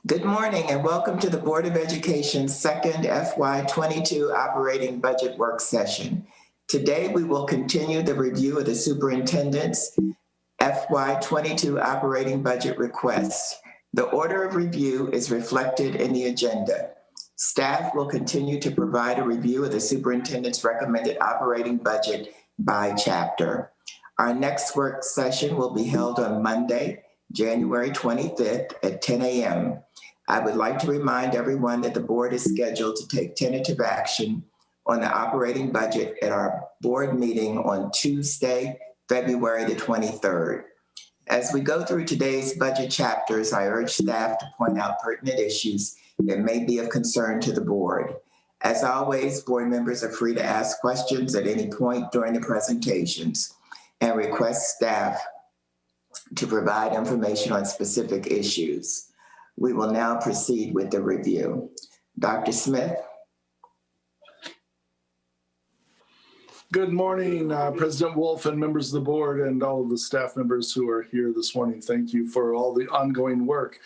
Good morning and welcome to the Board of Education's second FY22 operating budget work session. Today we will continue the review of the superintendent's FY22 operating budget requests. The order of review is reflected in the agenda. Staff will continue to provide a review of the superintendent's recommended operating budget by chapter. Our next work session will be held on Monday, January 25th at 10 a.m. I would like to remind everyone that the board is scheduled to take tentative action on the operating budget at our board meeting on Tuesday, February the 23rd. As we go through today's budget chapters, I urge staff to point out pertinent issues that may be of concern to the board. As always, board members are free to ask questions at any point during the presentations and request staff to provide information on specific issues. We will now proceed with the review. Dr. Smith. Good morning, President Wolf and members of the board and all of the staff members who are here this morning. Thank you for all the ongoing work.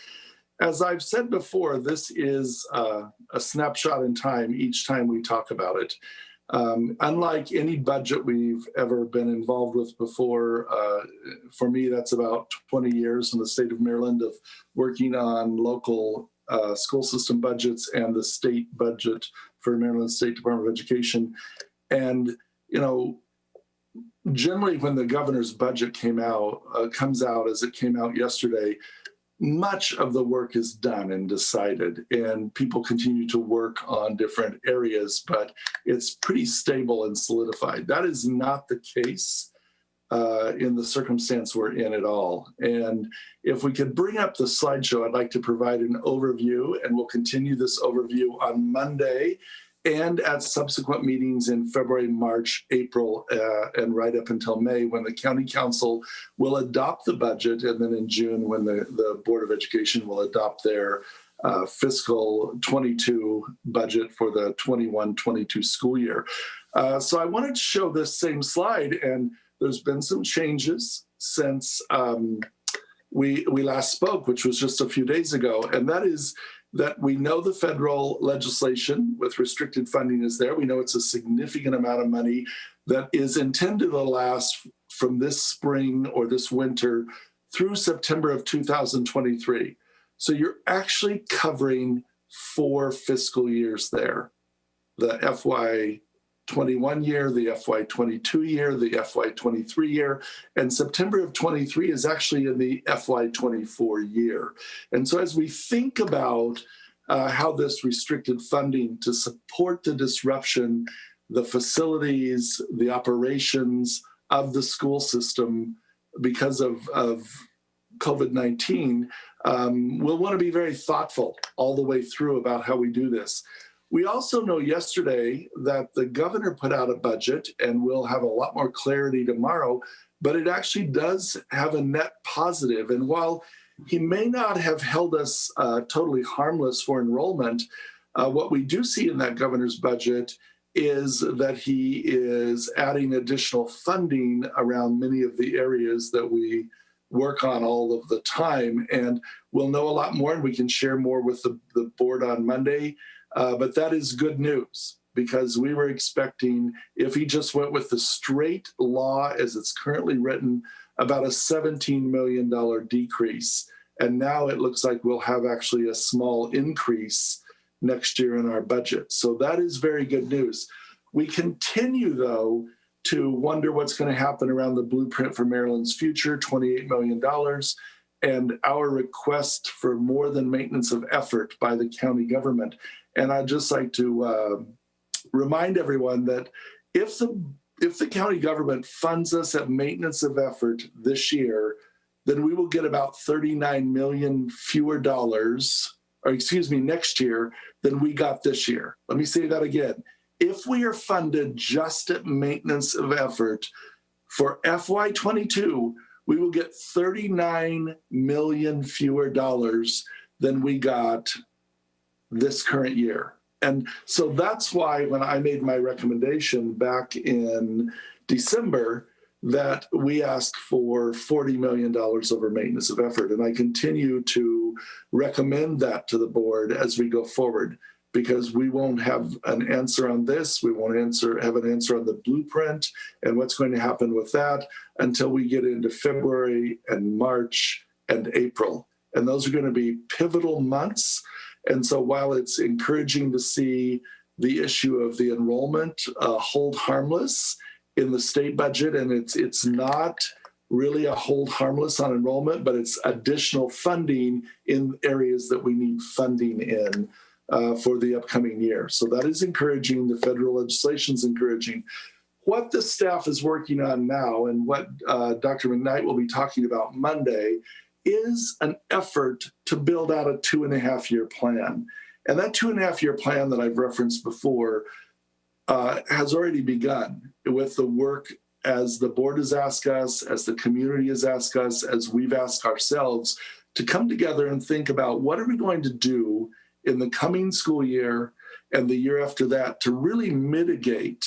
As I've said before, this is a snapshot in time each time we talk about it. Unlike any budget we've ever been involved with before, for me, that's about 20 years in the state of Maryland of working on local school system budgets and the state budget for Maryland State Department of Education. And, you know, generally when the governor's budget comes out as it came out yesterday, much of the work is done and decided, and people continue to work on different areas, but it's pretty stable and solidified. That is not the case in the circumstance we're in at all. And if we could bring up the slideshow, I'd like to provide an overview, and we'll continue this overview on Monday and at subsequent meetings in February, March, April, and right up until May when the county council will adopt the budget, and then in June when the Board of Education will adopt their fiscal 22 budget for the 21-22 school year. So I wanted to show this same slide, and there's been some changes since we last spoke, which was just a few days ago, and that is that we know the federal legislation with restricted funding is there. We know it's a significant amount of money that is intended to last from this spring or this winter through September of 2023. So you're actually covering 4 fiscal years there. The FY21 year, the FY22 year, the FY23 year, and September of 23 is actually in the FY24 year. And so as we think about how this restricted funding to support the disruption, the facilities, the operations of the school system because of COVID-19, we'll want to be very thoughtful all the way through about how we do this. We also know yesterday that the governor put out a budget, and we'll have a lot more clarity tomorrow, but it actually does have a net positive. And while he may not have held us totally harmless for enrollment, what we do see in that governor's budget is that he is adding additional funding around many of the areas that we work on all of the time. And we'll know a lot more, and we can share more with the board on Monday. But that is good news, because we were expecting, if he just went with the straight law as it's currently written, about a $17 million decrease. And now it looks like we'll have actually a small increase next year in our budget. So that is very good news. We continue, though, to wonder what's going to happen around the Blueprint for Maryland's Future, $28 million, and our request for more than maintenance of effort by the county government. And I'd just like to remind everyone that if the county government funds us at maintenance of effort this year, then we will get about $39 million fewer dollars, or excuse me, next year than we got this year. Let me say that again. If we are funded just at maintenance of effort for FY22, we will get $39 million fewer dollars than we got this current year. And so that's why when I made my recommendation back in December, that we asked for $40 million over maintenance of effort. And I continue to recommend that to the board as we go forward, because we won't have an answer on this. We won't have an answer on the blueprint and what's going to happen with that until we get into February and March and April. And those are going to be pivotal months. And so while it's encouraging to see the issue of the enrollment hold harmless in the state budget, and it's not really a hold harmless on enrollment, but it's additional funding in areas that we need funding in for the upcoming year. So that is encouraging. The federal legislation is encouraging. What the staff is working on now, and what Dr. McKnight will be talking about Monday, is an effort to build out a 2.5-year plan. And that 2.5-year plan that I've referenced before has already begun with the work as the board has asked us, as the community has asked us, as we've asked ourselves to come together and think about what are we going to do in the coming school year and the year after that to really mitigate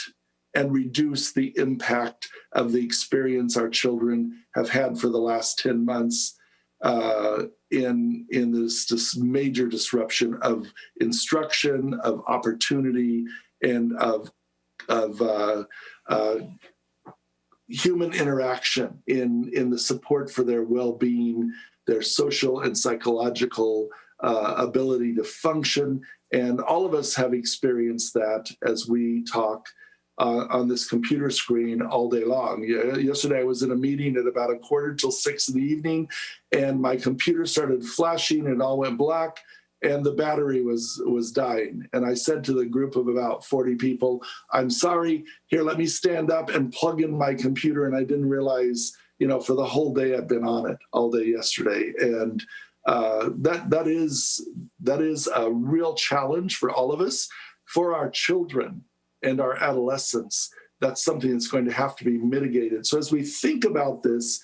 and reduce the impact of the experience our children have had for the last 10 months in this major disruption of instruction, of opportunity, and of human interaction in the support for their well-being, their social and psychological ability to function. And all of us have experienced that as we talk on this computer screen all day long. Yesterday, I was in a meeting at about 5:45 in the evening, and my computer started flashing and it all went black, and the battery was dying. And I said to the group of about 40 people, I'm sorry, here, let me stand up and plug in my computer. And I didn't realize, for the whole day I've been on it all day yesterday. And that is a real challenge for all of us, for our children and our adolescents. That's something that's going to have to be mitigated. So as we think about this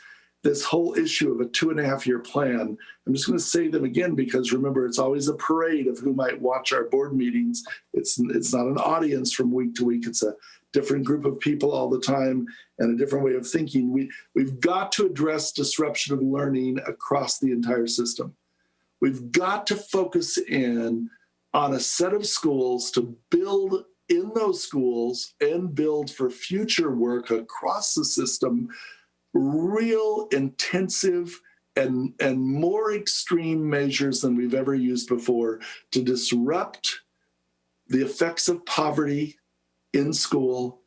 whole issue of a 2.5-year plan, I'm just going to say them again, because remember, it's always a parade of who might watch our board meetings. It's not an audience from week to week. It's a different group of people all the time and a different way of thinking. We've got to address disruption of learning across the entire system. We've got to focus in on a set of schools to build in those schools and build for future work across the system real intensive and more extreme measures than we've ever used before to disrupt the effects of poverty in school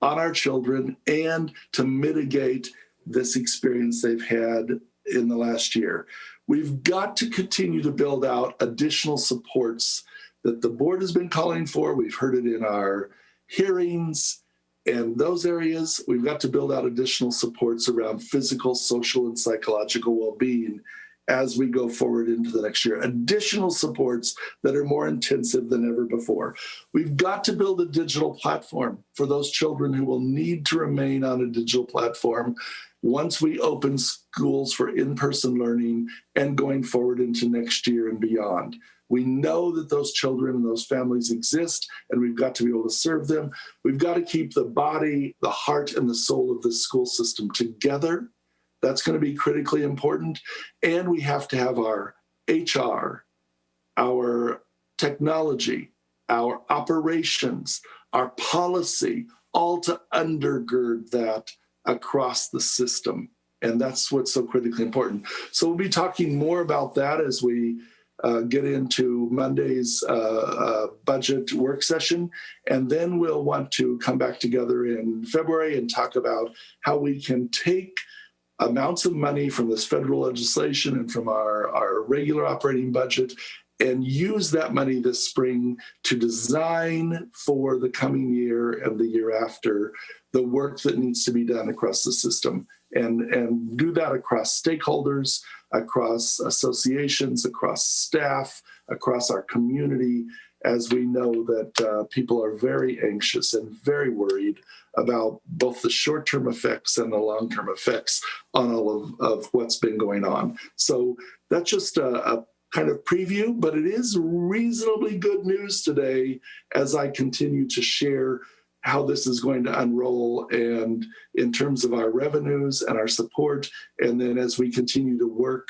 on our children and to mitigate this experience they've had in the last year. We've got to continue to build out additional supports that the board has been calling for. We've heard it in our hearings. And those areas, we've got to build out additional supports around physical, social, and psychological well-being as we go forward into the next year. Additional supports that are more intensive than ever before. We've got to build a digital platform for those children who will need to remain on a digital platform once we open schools for in-person learning and going forward into next year and beyond. We know that those children and those families exist, and we've got to be able to serve them. We've got to keep the body, the heart, and the soul of the school system together. That's going to be critically important. And we have to have our HR, our technology, our operations, our policy, all to undergird that across the system. And that's what's so critically important. So we'll be talking more about that as we get into Monday's budget work session. And then we'll want to come back together in February and talk about how we can take amounts of money from this federal legislation and from our regular operating budget and use that money this spring to design for the coming year and the year after the work that needs to be done across the system, and do that across stakeholders, across associations, across staff, across our community, as we know that people are very anxious and very worried about both the short-term effects and the long-term effects on all of what's been going on. So that's just a kind of preview, but it is reasonably good news today as I continue to share how this is going to unroll, and in terms of our revenues and our support. And then as we continue to work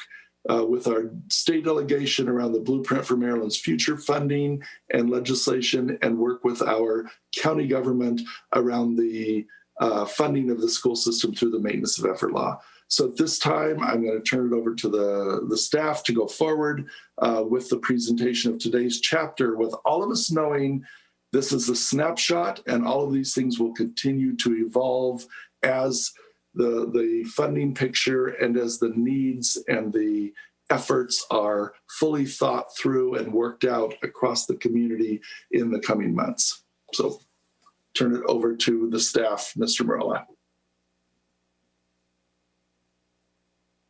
with our state delegation around the Blueprint for Maryland's Future funding and legislation, and work with our county government around the funding of the school system through the Maintenance of Effort Law. So at this time, I'm going to turn it over to the staff to go forward with the presentation of today's chapter, with all of us knowing this is a snapshot, and all of these things will continue to evolve as the funding picture and as the needs and the efforts are fully thought through and worked out across the community in the coming months. So turn it over to the staff, Mr. Morella.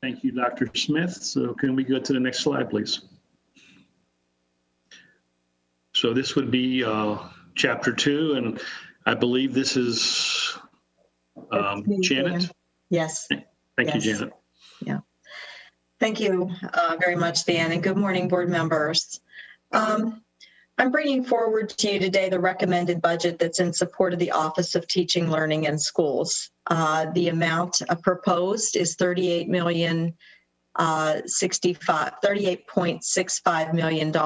Thank you, Dr. Smith. So can we go to the next slide, please? So this would be chapter 2, and I believe this is Janet. Yes. Thank you, Janet. Yeah. Thank you very much, Dan, and good morning, board members. I'm bringing forward to you today the recommended budget that's in support of the Office of Teaching, Learning, and Schools. The amount proposed is $38.65 million.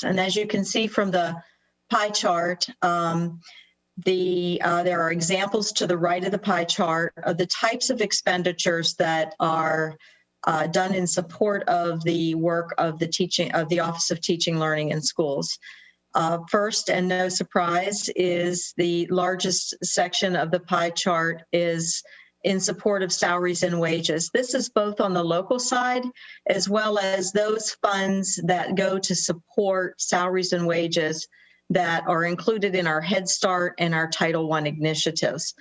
And as you can see from the pie chart, there are examples to the right of the pie chart of the types of expenditures that are done in support of the work of the Office of Teaching, Learning, and Schools. First, and no surprise, is the largest section of the pie chart is in support of salaries and wages. This is both on the local side as well as those funds that go to support salaries and wages that are included in our Head Start and our Title I initiatives.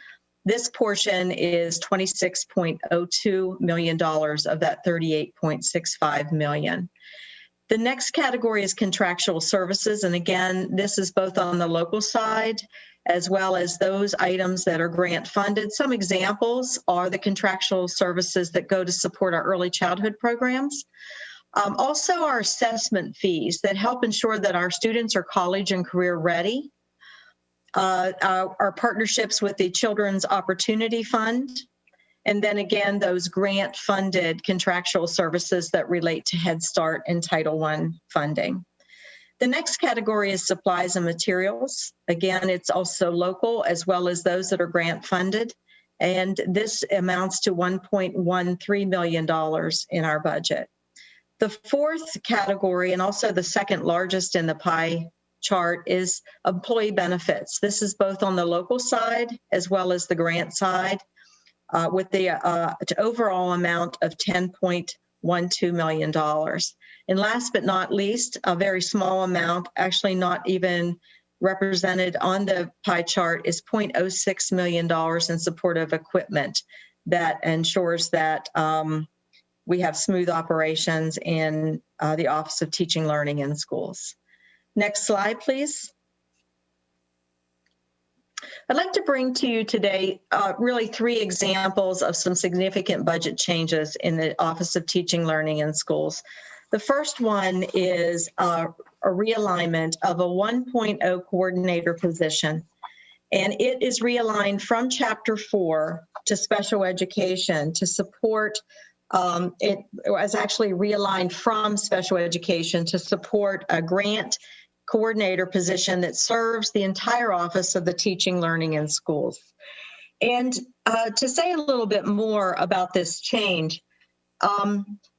This portion is $26.02 million of that $38.65 million. The next category is contractual services. And again, this is both on the local side as well as those items that are grant funded. Some examples are the contractual services that go to support our early childhood programs. Also our assessment fees that help ensure that our students are college and career ready. Our partnerships with the Children's Opportunity Fund. And then again, those grant-funded contractual services that relate to Head Start and Title I funding. The next category is supplies and materials. Again, it's also local as well as those that are grant-funded. And this amounts to $1.13 million in our budget. The fourth category, and also the second largest in the pie chart, is employee benefits. This is both on the local side as well as the grant side. With the overall amount of $10.12 million. And last but not least, a very small amount, actually not even represented on the pie chart, is $0.06 million in support of equipment that ensures that we have smooth operations in the Office of Teaching, Learning, and Schools. Next slide, please. I'd like to bring to you today really 3 examples of some significant budget changes in the Office of Teaching, Learning, and Schools. The first one is a realignment of a 1.0 coordinator position, and it is realigned from Chapter 4 to special education to support. It was actually realigned from special education to support a grant coordinator position that serves the entire Office of the Teaching, Learning, and Schools. And to say a little bit more about this change,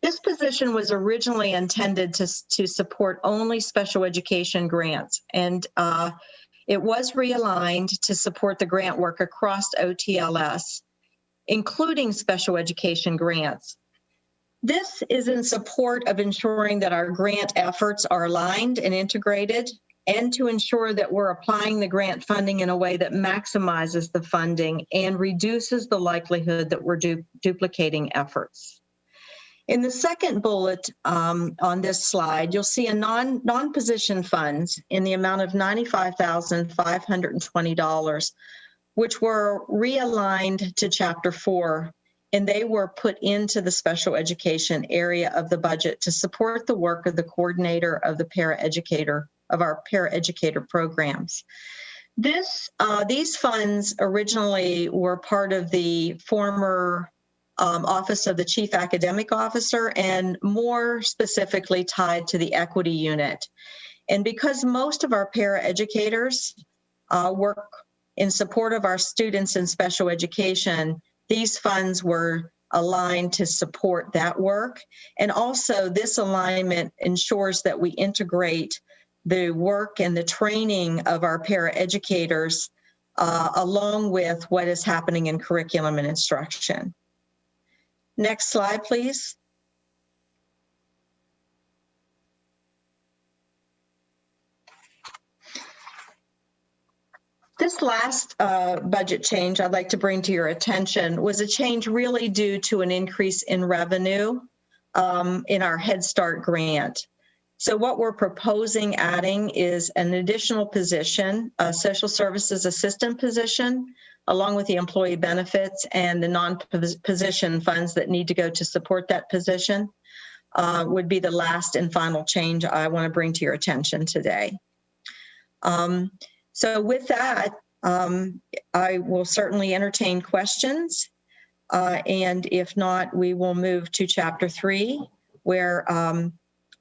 this position was originally intended to support only special education grants, and it was realigned to support the grant work across OTLS, including special education grants. This is in support of ensuring that our grant efforts are aligned and integrated, and to ensure that we're applying the grant funding in a way that maximizes the funding and reduces the likelihood that we're duplicating efforts. In the second bullet on this slide, you'll see a non-position funds in the amount of $95,520, which were realigned to Chapter 4. And they were put into the special education area of the budget to support the work of the coordinator of the paraeducator programs. These funds originally were part of the former Office of the Chief Academic Officer, and more specifically tied to the equity unit. And because most of our paraeducators work in support of our students in special education, these funds were aligned to support that work. And also this alignment ensures that we integrate the work and the training of our paraeducators along with what is happening in curriculum and instruction. Next slide, please. This last budget change I'd like to bring to your attention was a change really due to an increase in revenue in our Head Start grant. So what we're proposing adding is an additional position, a social services assistant position, along with the employee benefits and the non-position funds that need to go to support that position, would be the last and final change I want to bring to your attention today. So with that, I will certainly entertain questions. And if not, we will move to Chapter 3, where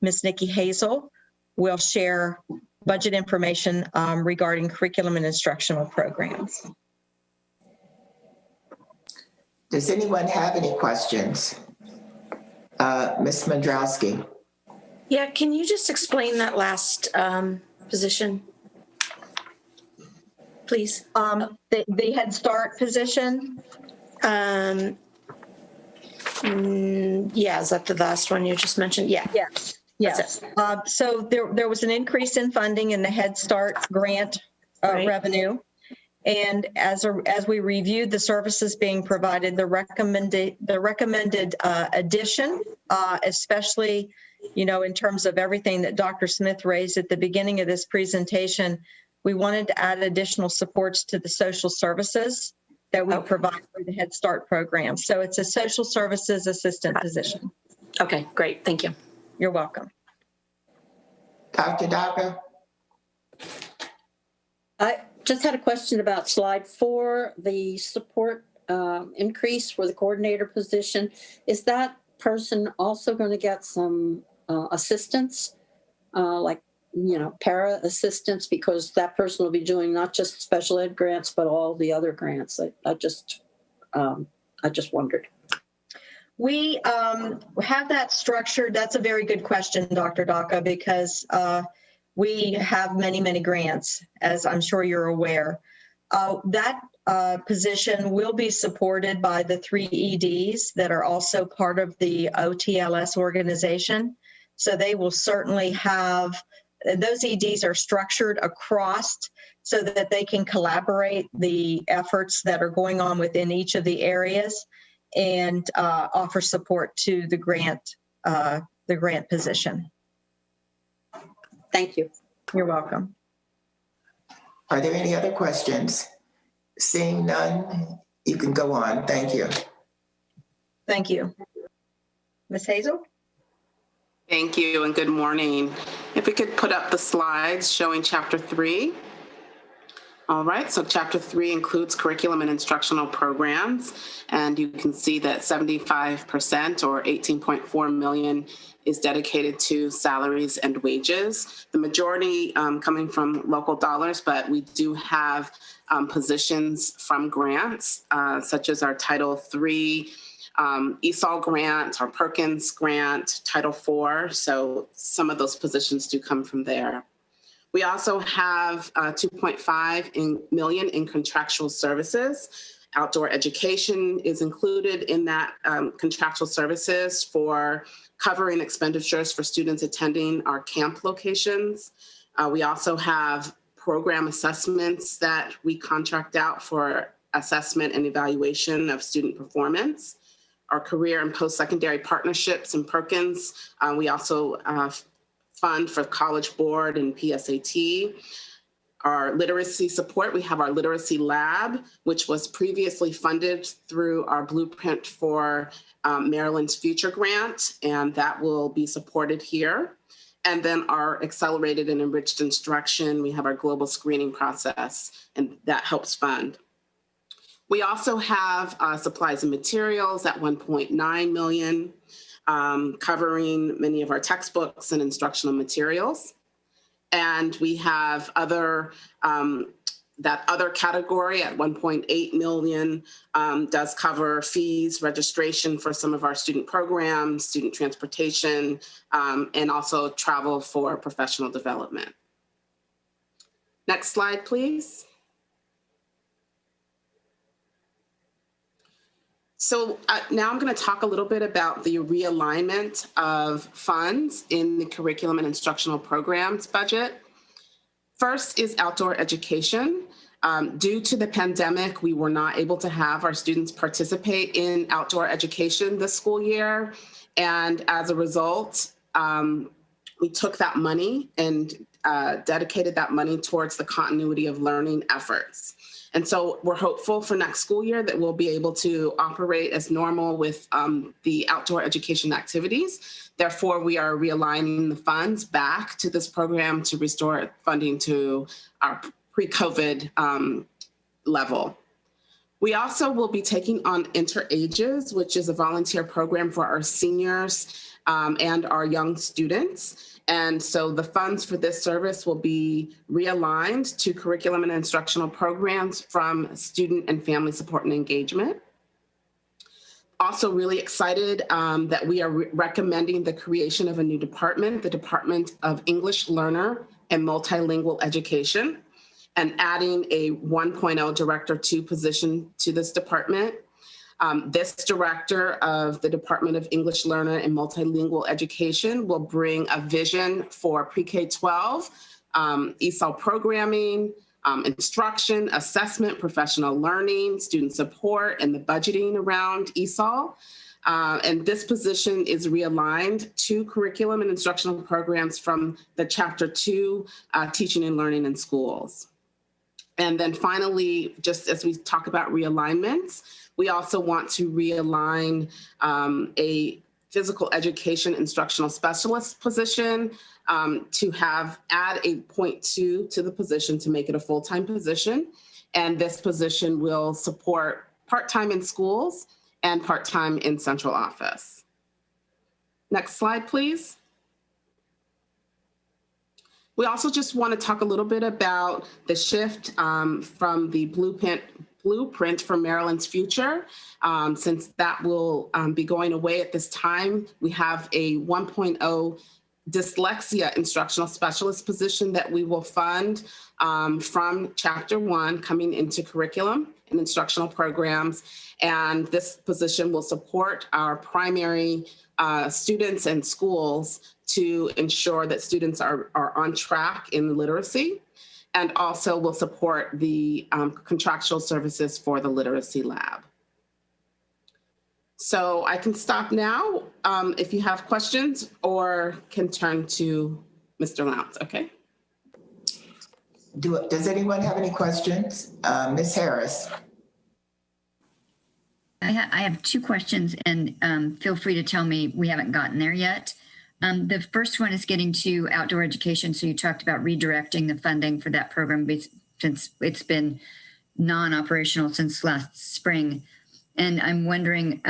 Ms. Nikki Hazel will share budget information regarding curriculum and instructional programs. Does anyone have any questions? Ms. Mandrowski. Yeah, can you just explain that last position, please? The Head Start position? Yeah, is that the last one you just mentioned? Yeah. Yes. Yes. So there was an increase in funding in the Head Start grant revenue. And as we reviewed the services being provided, the recommended addition, especially, in terms of everything that Dr. Smith raised at the beginning of this presentation, we wanted to add additional supports to the social services that we provide for the Head Start program. So it's a social services assistant position. Okay, great. Thank you. You're welcome. Dr. Daga? I just had a question about slide 4, the support increase for the coordinator position. Is that person also going to get some assistance, like, para assistance, because that person will be doing not just special ed grants, but all the other grants? I just wondered. We have that structured. That's a very good question, Dr. Daga, because we have many, many grants, as I'm sure you're aware. That position will be supported by the 3 EDs that are also part of the OTLS organization. So they will certainly have, those EDs are structured across so that they can collaborate the efforts that are going on within each of the areas and offer support to the grant position. Thank you. You're welcome. Are there any other questions? Seeing none, you can go on. Thank you. Thank you. Ms. Hazel? Thank you and good morning. If we could put up the slides showing Chapter 3. All right, so Chapter 3 includes curriculum and instructional programs, and you can see that 75% or $18.4 million is dedicated to salaries and wages. The majority coming from local dollars, but we do have positions from grants, such as our Title III ESOL grant, our Perkins grant, Title IV. So some of those positions do come from there. We also have $2.5 million in contractual services. Outdoor education is included in that contractual services for covering expenditures for students attending our camp locations. We also have program assessments that we contract out for assessment and evaluation of student performance. Our career and post-secondary partnerships in Perkins. We also fund for College Board and PSAT. Our literacy support, we have our literacy lab, which was previously funded through our Blueprint for Maryland's Future grant, and that will be supported here. And then our accelerated and enriched instruction, we have our global screening process, and that helps fund. We also have supplies and materials at 1.9 million, covering many of our textbooks and instructional materials. And we have other, that other category at 1.8 million does cover fees, registration for some of our student programs, student transportation, and also travel for professional development. Next slide, please. So now I'm going to talk a little bit about the realignment of funds in the curriculum and instructional programs budget. First is outdoor education. Due to the pandemic, we were not able to have our students participate in outdoor education this school year. And as a result, we took that money and dedicated that money towards the continuity of learning efforts. And so we're hopeful for next school year that we'll be able to operate as normal with the outdoor education activities. Therefore, we are realigning the funds back to this program to restore funding to our pre-COVID level. We also will be taking on Interages, which is a volunteer program for our seniors and our young students. And so the funds for this service will be realigned to curriculum and instructional programs from student and family support and engagement. Also really excited that we are recommending the creation of a new department, the Department of English Learner and Multilingual Education, and adding a 1.0 Director 2 position to this department. This director of the Department of English Learner and Multilingual Education will bring a vision for pre-K-12, ESOL programming, instruction, assessment, professional learning, student support, and the budgeting around ESOL. And this position is realigned to curriculum and instructional programs from the Chapter 2, Teaching and Learning in Schools. And then finally, just as we talk about realignments, we also want to realign a physical education instructional specialist position to add a 0.2 to the position to make it a full-time position. And this position will support part-time in schools and part-time in central office. Next slide, please. We also just want to talk a little bit about the shift from the blueprint for Maryland's future. Since that will be going away at this time, we have a 1.0 dyslexia instructional specialist position that we will fund from Chapter 1 coming into curriculum and instructional programs. And this position will support our primary students and schools to ensure that students are on track in literacy, and also will support the contractual services for the literacy lab. So I can stop now if you have questions, or can turn to Mr. Lowndes, okay? Does anyone have any questions? Ms. Harris. I have two questions, and feel free to tell me we haven't gotten there yet. The first one is getting to outdoor education. So you talked about redirecting the funding for that program since it's been non-operational since last spring. And I'm wondering,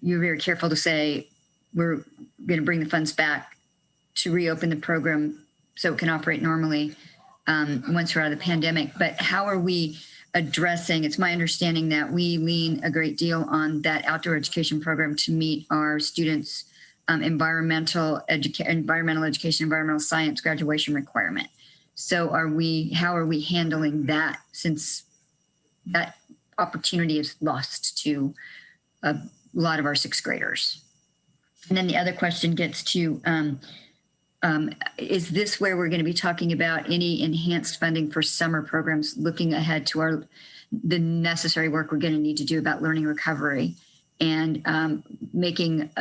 you're very careful to say we're going to bring the funds back to reopen the program so it can operate normally once we're out of the pandemic. But how are we addressing, it's my understanding that we lean a great deal on that outdoor education program to meet our students' environmental education, environmental science graduation requirement. So how are we handling that, since that opportunity is lost to a lot of our sixth graders? And then the other question gets to, is this where we're going to be talking about any enhanced funding for summer programs, looking ahead to the necessary work we're going to need to do about learning recovery, and making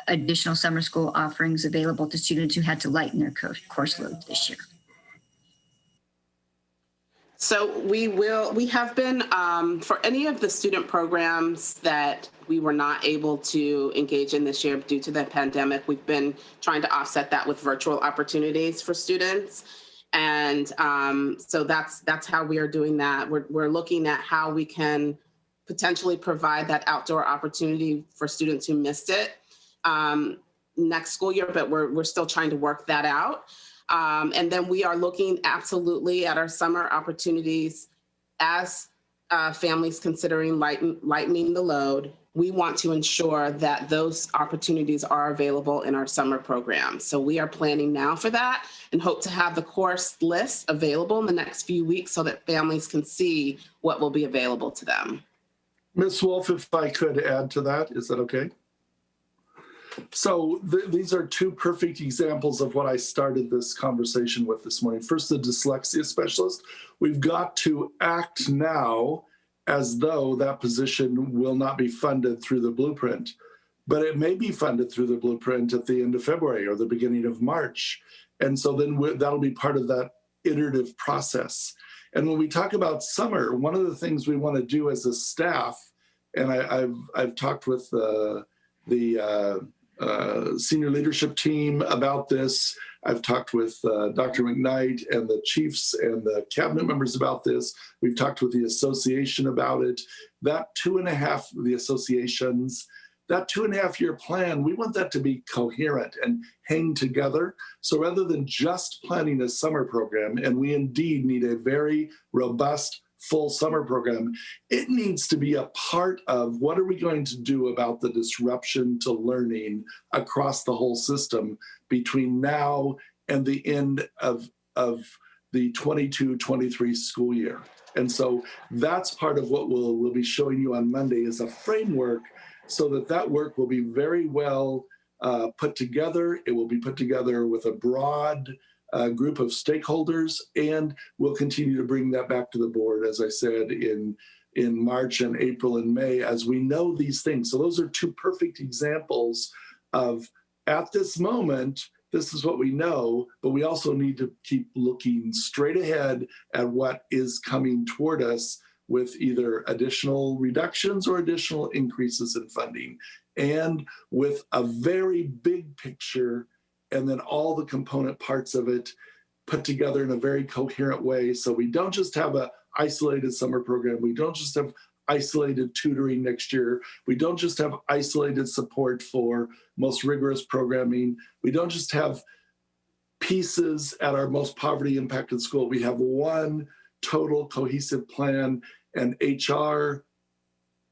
additional summer school offerings available to students who had to lighten their course load this year? So we have been, for any of the student programs that we were not able to engage in this year due to the pandemic, we've been trying to offset that with virtual opportunities for students. And so that's how we are doing that. We're looking at how we can potentially provide that outdoor opportunity for students who missed it next school year, but we're still trying to work that out. And then we are looking absolutely at our summer opportunities as families considering lightening the load. We want to ensure that those opportunities are available in our summer program. So we are planning now for that and hope to have the course list available in the next few weeks so that families can see what will be available to them. Ms. Wolf, if I could add to that, is that okay? So these are two perfect examples of what I started this conversation with this morning. First, the dyslexia specialist. We've got to act now as though that position will not be funded through the blueprint, but it may be funded through the blueprint at the end of February or the beginning of March. And so then that'll be part of that iterative process. And when we talk about summer, one of the things we want to do as a staff, and I've talked with the senior leadership team about this. I've talked with Dr. McKnight and the chiefs and the cabinet members about this. We've talked with the association about it. That 2.5-year plan, we want that to be coherent and hang together. So rather than just planning a summer program, and we indeed need a very robust full summer program, it needs to be a part of what are we going to do about the disruption to learning across the whole system between now and the end of the 22-23 school year. And so that's part of what we'll be showing you on Monday is a framework so that work will be very well put together. It will be put together with a broad group of stakeholders, and we'll continue to bring that back to the board, as I said, in March and April and May, as we know these things. So those are two perfect examples of, at this moment, this is what we know, but we also need to keep looking straight ahead at what is coming toward us with either additional reductions or additional increases in funding, and with a very big picture and then all the component parts of it put together in a very coherent way. So we don't just have an isolated summer program. We don't just have isolated tutoring next year. We don't just have isolated support for most rigorous programming. We don't just have pieces at our most poverty impacted school. We have one total cohesive plan, and HR,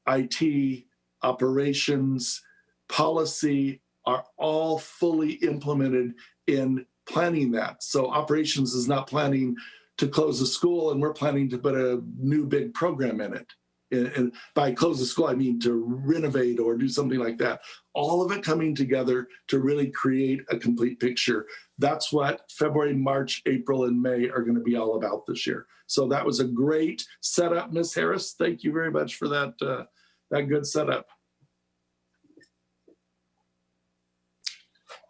IT, operations, policy are all fully implemented in planning that. So operations is not planning to close the school, and we're planning to put a new big program in it. And by close the school, I mean to renovate or do something like that. All of it coming together to really create a complete picture. That's what February, March, April, and May are going to be all about this year. So that was a great setup, Ms. Harris. Thank you very much for that good setup.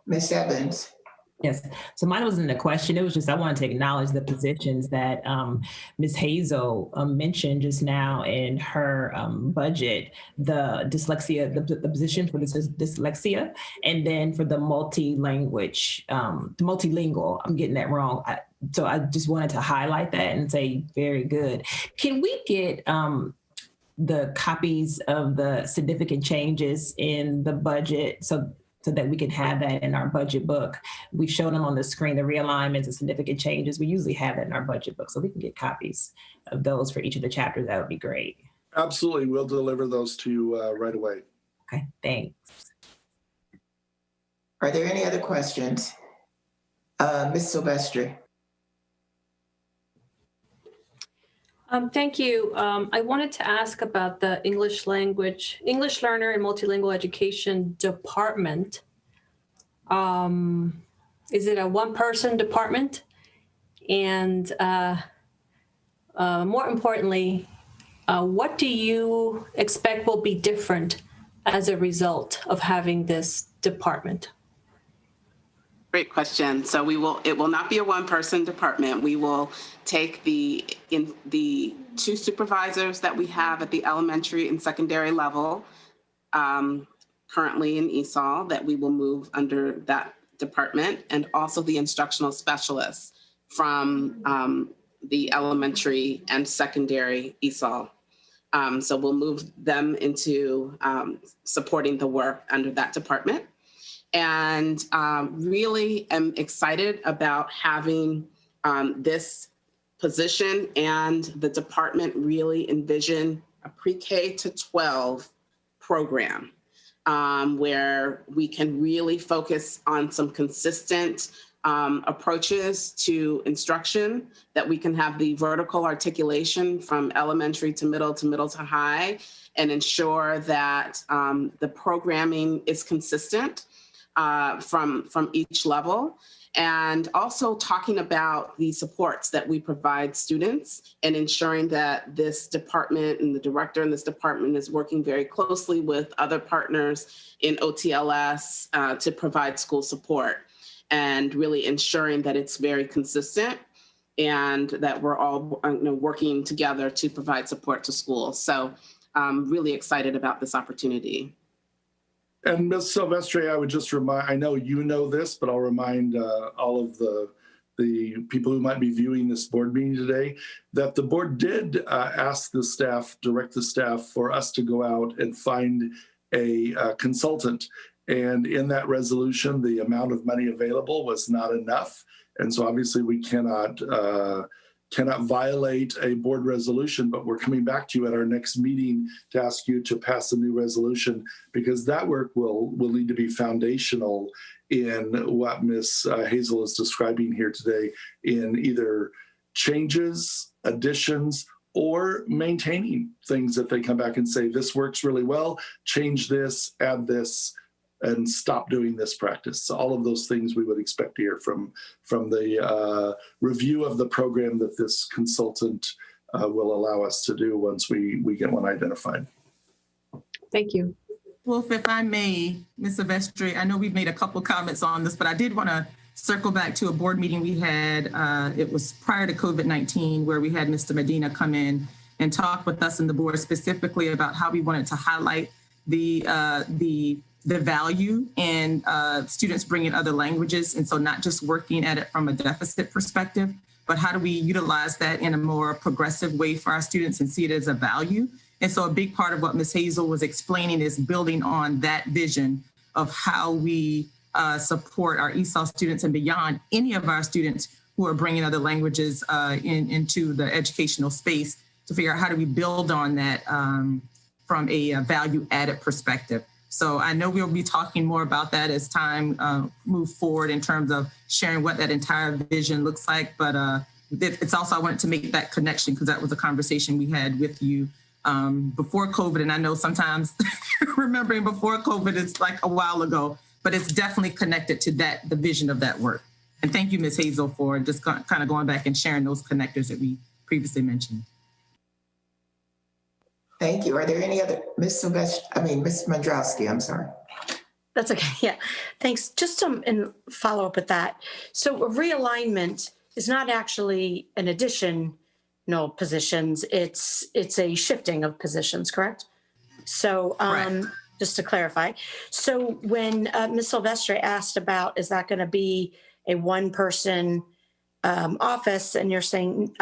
Ms. Evans. Yes. So mine wasn't a question. It was just I wanted to acknowledge the positions that Ms. Hazel mentioned just now in her budget, the dyslexia, the position for dyslexia, and then for the multi-language, the multilingual. I'm getting that wrong. So I just wanted to highlight that and say very good. Can we get the copies of the significant changes in the budget so that we can have that in our budget book? We showed them on the screen, the realignments and significant changes. We usually have that in our budget book, so we can get copies of those for each of the chapters. That would be great. Absolutely. We'll deliver those to you right away. Okay, thanks. Are there any other questions? Ms. Silvestri. Thank you. I wanted to ask about the English learner and multilingual education department. Is it a one-person department? And more importantly, what do you expect will be different as a result of having this department? Great question. So it will not be a one-person department. We will take the two supervisors that we have at the elementary and secondary level, currently in ESOL, that we will move under that department, and also the instructional specialists from the elementary and secondary ESOL. So we'll move them into supporting the work under that department. And really am excited about having this position and the department really envision a pre-K to 12 program where we can really focus on some consistent approaches to instruction, that we can have the vertical articulation from elementary to middle to high, and ensure that the programming is consistent from each level. And also talking about the supports that we provide students, and ensuring that this department and the director in this department is working very closely with other partners in OTLS to provide school support, and really ensuring that it's very consistent and that we're all working together to provide support to schools. So I'm really excited about this opportunity. And Ms. Silvestre, I would just remind, I know you know this, but I'll remind all of the people who might be viewing this board meeting today, that the board did ask the staff, direct the staff, for us to go out and find a consultant. And in that resolution, the amount of money available was not enough. And so obviously we cannot violate a board resolution, but we're coming back to you at our next meeting to ask you to pass a new resolution, because that work will need to be foundational in what Ms. Hazel is describing here today, in either changes, additions, or maintaining things that they come back and say, this works really well, change this, add this, and stop doing this practice. So all of those things we would expect to hear from the review of the program that this consultant will allow us to do once we get one identified. Thank you. Wolf, if I may, Ms. Silvestre, I know we've made a couple comments on this, but I did want to circle back to a board meeting we had. It was prior to COVID-19, where we had Mr. Medina come in and talk with us and the board specifically about how we wanted to highlight the value in students bringing other languages. And so not just working at it from a deficit perspective, but how do we utilize that in a more progressive way for our students and see it as a value? And so a big part of what Ms. Hazel was explaining is building on that vision of how we support our ESOL students and beyond, any of our students who are bringing other languages into the educational space, to figure out how do we build on that from a value added perspective. So I know we'll be talking more about that as time moves forward in terms of sharing what that entire vision looks like. But it's also, I wanted to make that connection because that was a conversation we had with you before COVID. And I know sometimes remembering before COVID, it's like a while ago, but it's definitely connected to that, the vision of that work. And thank you, Ms. Hazel, for just kind of going back and sharing those connectors that we previously mentioned. Thank you. Are there any other, Ms. Mandrowski, I'm sorry. That's okay. Yeah, thanks. Just in follow up with that. So a realignment is not actually an addition, no positions. It's a shifting of positions, correct? So just to clarify. So when Ms. Silvestre asked about, is that going to be a one person office, and you're saying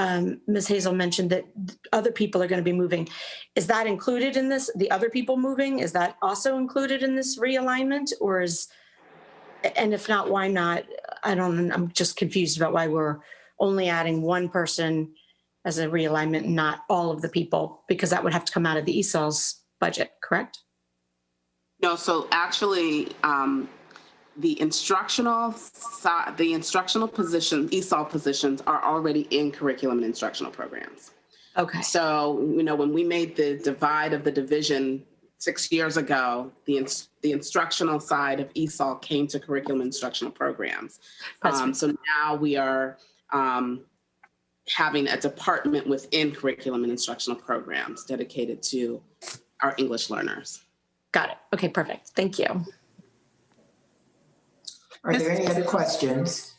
Ms. Hazel mentioned that other people are going to be moving. Is that included in this? The other people moving, is that also included in this realignment, or is, and if not, why not? I'm just confused about why we're only adding one person as a realignment, not all of the people, because that would have to come out of the ESOL's budget, correct? No, so actually, the instructional positions, ESOL positions, are already in curriculum and instructional programs. Okay. So, when we made the divide of the division 6 years ago, the instructional side of ESOL came to curriculum and instructional programs. So now we are having a department within curriculum and instructional programs dedicated to our English learners. Got it. Okay, perfect. Thank you. Are there any other questions?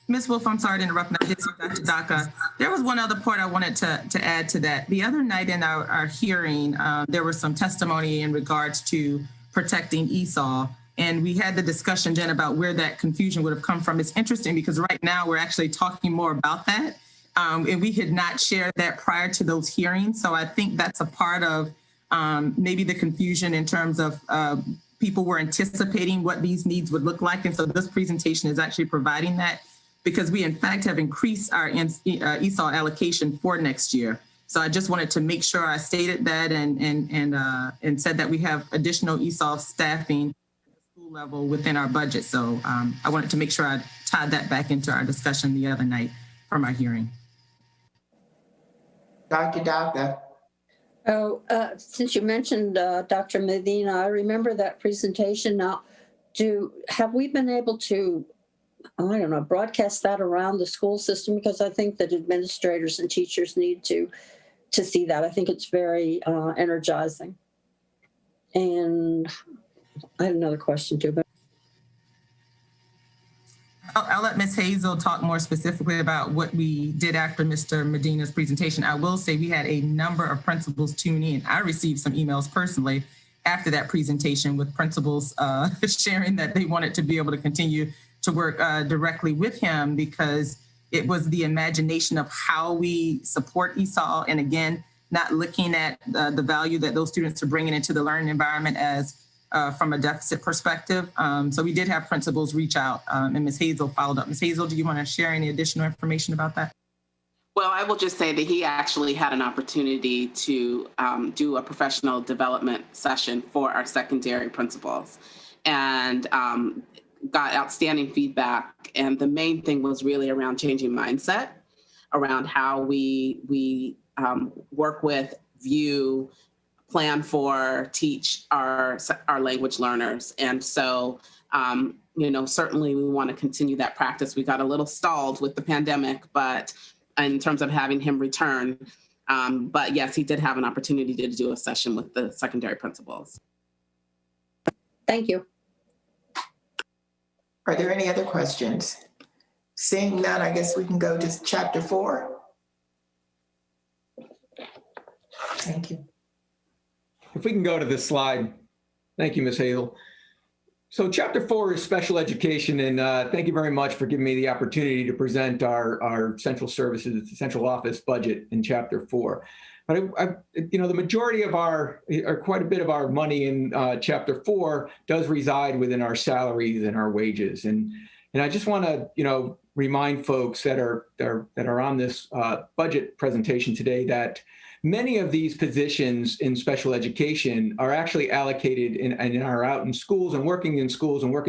Ms. Wolf, I'm sorry to interrupt. I did see Dr. Daka. There was one other point I wanted to add to that. The other night in our hearing, there was some testimony in regards to protecting ESOL. And we had the discussion then about where that confusion would have come from. It's interesting because right now we're actually talking more about that. And we had not shared that prior to those hearings. So I think that's a part of maybe the confusion in terms of people were anticipating what these needs would look like. And so this presentation is actually providing that because we in fact have increased our ESOL allocation for next year. So I just wanted to make sure I stated that and said that we have additional ESOL staffing level within our budget. So I wanted to make sure I tied that back into our discussion the other night from our hearing. Dr. Daka. Oh, since you mentioned Dr. Medina, I remember that presentation. Now, have we been able to, I don't know, broadcast that around the school system? Because I think that administrators and teachers need to see that. I think it's very energizing. And I had another question too, but I'll let Ms. Hazel talk more specifically about what we did after Mr. Medina's presentation. I will say we had a number of principals tune in. I received some emails personally after that presentation with principals sharing that they wanted to be able to continue to work directly with him because it was the imagination of how we support ESOL. And again, not looking at the value that those students are bringing into the learning environment as from a deficit perspective. So we did have principals reach out and Ms. Hazel followed up. Ms. Hazel, do you want to share any additional information about that? Well, I will just say that he actually had an opportunity to do a professional development session for our secondary principals and got outstanding feedback. And the main thing was really around changing mindset, around how we work with, view, plan for, teach our language learners. And so, certainly we want to continue that practice. We got a little stalled with the pandemic, but in terms of having him return. But yes, he did have an opportunity to do a session with the secondary principals. thank you. Are there any other questions? Seeing none, I guess we can go to chapter 4. Thank you. If we can go to this slide. Thank you, Ms. Hazel. So chapter 4 is special education, and thank you very much for giving me the opportunity to present our central services, central office budget in chapter 4. But the majority of or quite a bit of our money in chapter 4 does reside within our salaries and our wages. And I just want to, remind folks that are on this budget presentation today that many of these positions in special education are actually allocated and are out in schools and working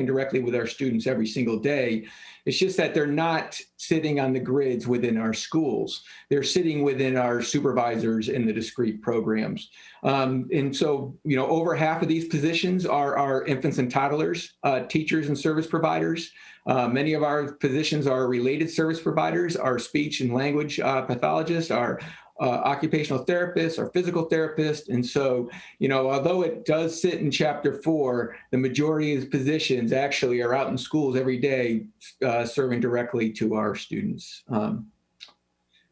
directly with our students every single day. It's just that they're not sitting on the grids within our schools. They're sitting within our supervisors in the discrete programs. And so, over half of these positions are our infants and toddlers, teachers and service providers. Many of our positions are related service providers, our speech and language pathologists, our occupational therapists, our physical therapists. And so, although it does sit in chapter 4, the majority of the positions actually are out in schools every day serving directly to our students.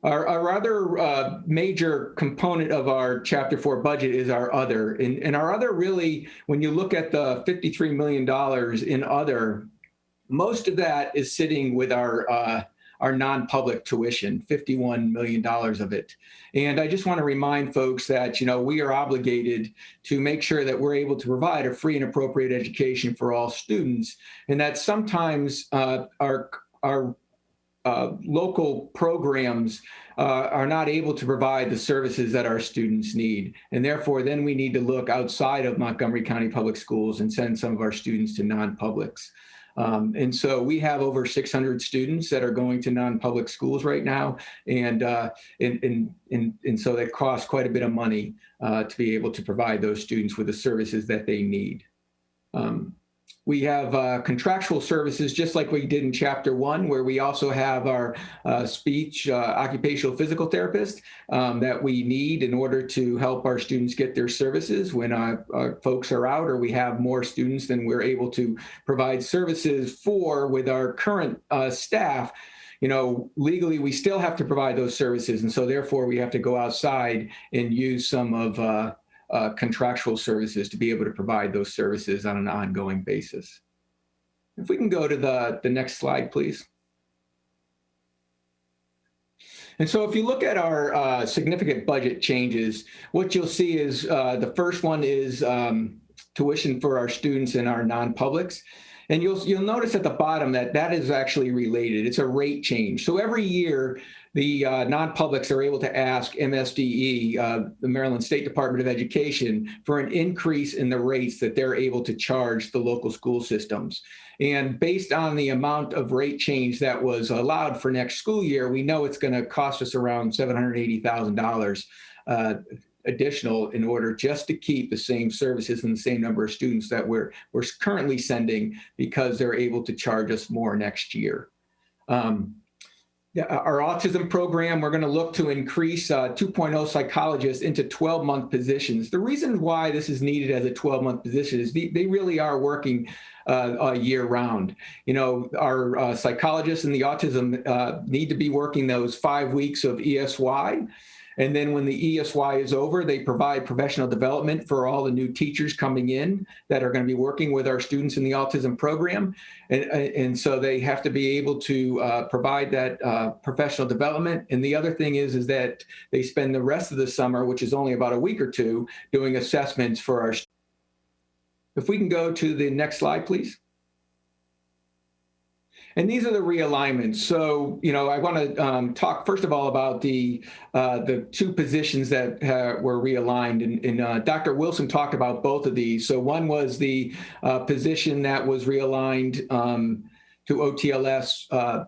Our other major component of our chapter 4 budget is our other. And our other really, when you look at the $53 million in other, most of that is sitting with our non-public tuition, $51 million of it. And I just want to remind folks that, we are obligated to make sure that we're able to provide a free and appropriate education for all students. And that sometimes our local programs are not able to provide the services that our students need. And therefore, then we need to look outside of Montgomery County Public Schools and send some of our students to non-publics. And so we have over 600 students that are going to non-public schools right now. And so that costs quite a bit of money to be able to provide those students with the services that they need. We have contractual services, just like we did in Chapter 1, where we also have our speech, occupational physical therapist that we need in order to help our students get their services when our folks are out, or we have more students than we're able to provide services for with our current staff. You know, legally, we still have to provide those services. And so therefore, we have to go outside and use some of contractual services to be able to provide those services on an ongoing basis. If we can go to the next slide, please. And so if you look at our significant budget changes, what you'll see is the first one is tuition for our students in our non-publics. And you'll notice at the bottom that is actually related. It's a rate change. So every year, the non-publics are able to ask MSDE, the Maryland State Department of Education, for an increase in the rates that they're able to charge the local school systems. And based on the amount of rate change that was allowed for next school year, we know it's going to cost us around $780,000 additional in order just to keep the same services and the same number of students that we're currently sending, because they're able to charge us more next year. Our autism program, we're going to look to increase 2.0 psychologists into 12-month positions. The reason why this is needed as a 12-month position is they really are working year-round. You know, our psychologists in the autism need to be working those 5 weeks of ESY. And then when the ESY is over, they provide professional development for all the new teachers coming in that are going to be working with our students in the autism program. And so they have to be able to provide that professional development. And the other thing is that they spend the rest of the summer, which is only about a week or two, doing assessments for our students. If we can go to the next slide, please. And these are the realignments. So, you know, I want to talk first of all about the two positions that were realigned. And Dr. Wilson talked about both of these. So one was the position that was realigned to OTLS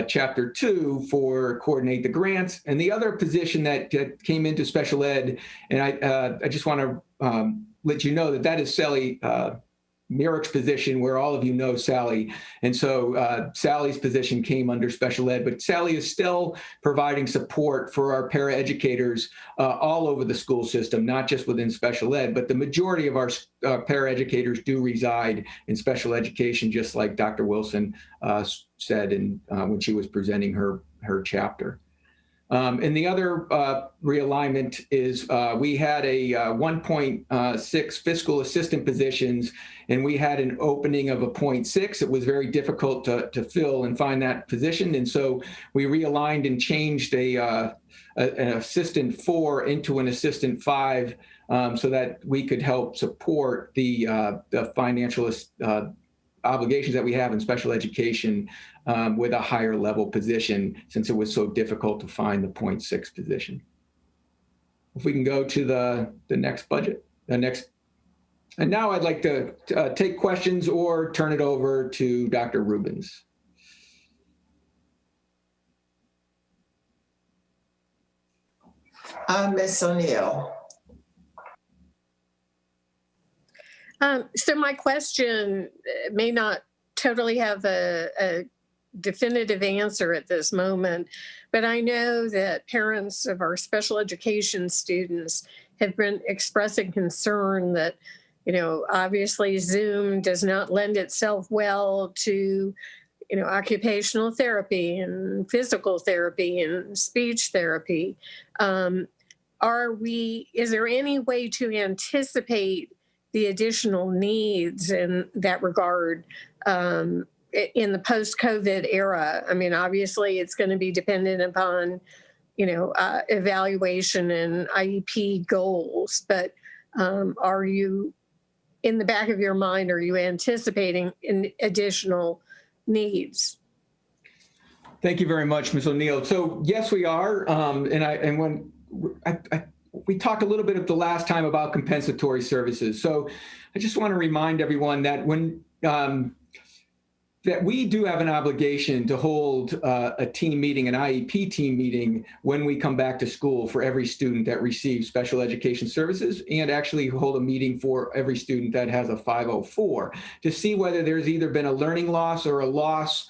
Chapter 2 for coordinate the grants. And the other position that came into special ed, and I just want to let you know that is Sally Merrick's position, where all of you know Sally. And so Sally's position came under special ed, but Sally is still providing support for our paraeducators all over the school system, not just within special ed, but the majority of our paraeducators do reside in special education, just like Dr. Wilson said when she was presenting her chapter. And the other realignment is we had a 1.6 fiscal assistant positions, and we had an opening of a 0.6. It was very difficult to fill and find that position. And so we realigned and changed an assistant 4 into an assistant 5 so that we could help support the financial obligations that we have in special education with a higher level position, since it was so difficult to find the 0.6 position. If we can go to the next budget, and now I'd like to take questions or turn it over to Dr. Rubens. Ms. O'Neill. So my question may not totally have a definitive answer at this moment, but I know that parents of our special education students have been expressing concern that, you know, obviously Zoom does not lend itself well to, you know, occupational therapy and physical therapy and speech therapy. Is there any way to anticipate the additional needs in that regard in the post-COVID era? I mean, obviously it's going to be dependent upon, you know, evaluation and IEP goals, but are you, in the back of your mind, are you anticipating additional needs? Thank you very much, Ms. O'Neill. So yes, we are. We talked a little bit of the last time about compensatory services. So I just want to remind everyone that when that we do have an obligation to hold a team meeting, an IEP team meeting, when we come back to school for every student that receives special education services, and actually hold a meeting for every student that has a 504 to see whether there's either been a learning loss or a loss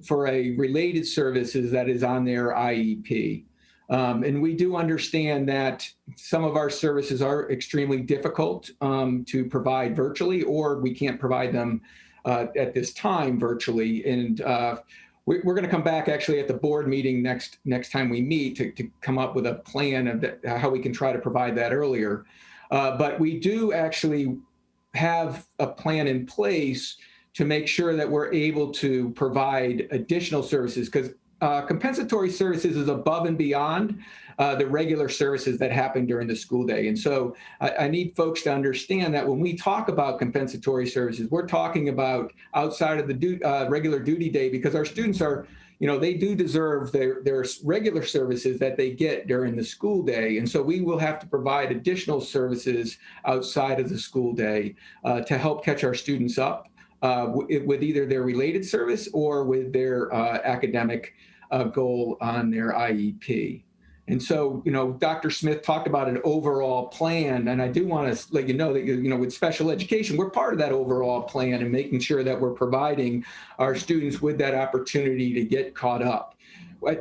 for a related services that is on their IEP. And we do understand that some of our services are extremely difficult to provide virtually, or we can't provide them at this time virtually. And we're going to come back actually at the board meeting next time we meet to come up with a plan of how we can try to provide that earlier. But we do actually have a plan in place to make sure that we're able to provide additional services, because compensatory services is above and beyond the regular services that happen during the school day. And so I need folks to understand that when we talk about compensatory services, we're talking about outside of the regular duty day, because our students are, they do deserve their regular services that they get during the school day. And so we will have to provide additional services outside of the school day to help catch our students up with either their related service or with their academic goal on their IEP. And so, Dr. Smith talked about an overall plan, and I do want to let you know that, with special education, we're part of that overall plan and making sure that we're providing our students with that opportunity to get caught up.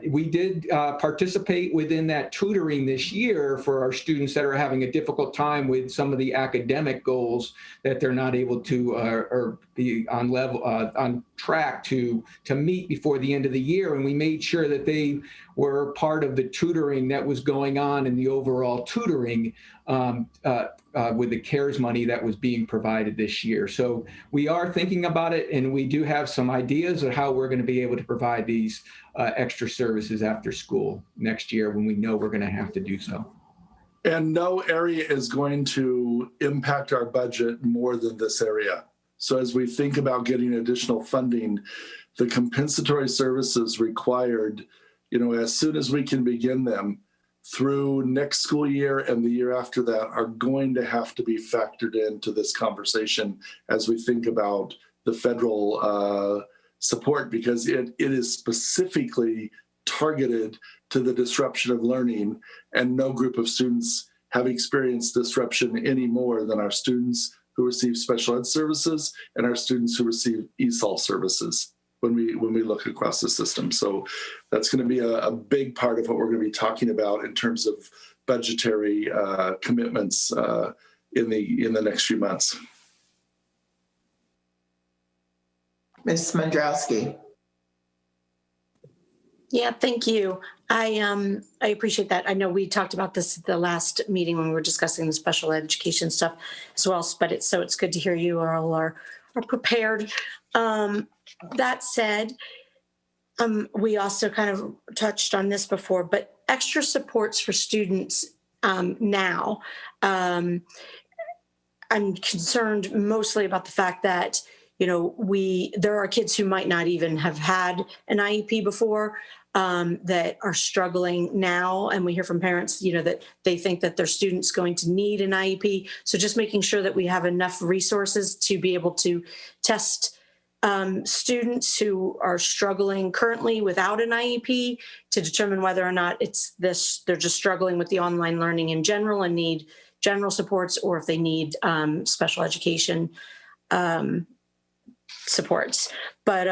We did participate within that tutoring this year for our students that are having a difficult time with some of the academic goals that they're not able to or be on track to meet before the end of the year. And we made sure that they were part of the tutoring that was going on in the overall tutoring with the CARES money that was being provided this year. So we are thinking about it, and we do have some ideas of how we're going to be able to provide these extra services after school next year when we know we're going to have to do so. And no area is going to impact our budget more than this area. So as we think about getting additional funding, the compensatory services required, as soon as we can begin them through next school year and the year after that, are going to have to be factored into this conversation as we think about the federal support, because it is specifically targeted to the disruption of learning, and no group of students have experienced disruption any more than our students who receive special ed services and our students who receive ESOL services when we look across the system. So that's going to be a big part of what we're going to be talking about in terms of budgetary commitments in the next few months. Ms. Mandrowski. Yeah, thank you. I appreciate that. I know we talked about this at the last meeting when we were discussing the special education stuff as well, but it's good to hear you all are prepared. That said, we also kind of touched on this before, but extra supports for students now. I'm concerned mostly about the fact that there are kids who might not even have had an IEP before that are struggling now. And we hear from parents, that they think that their student's going to need an IEP. So just making sure that we have enough resources to be able to test students who are struggling currently without an IEP to determine whether or not they're just struggling with the online learning in general and need general supports, or if they need special education supports. But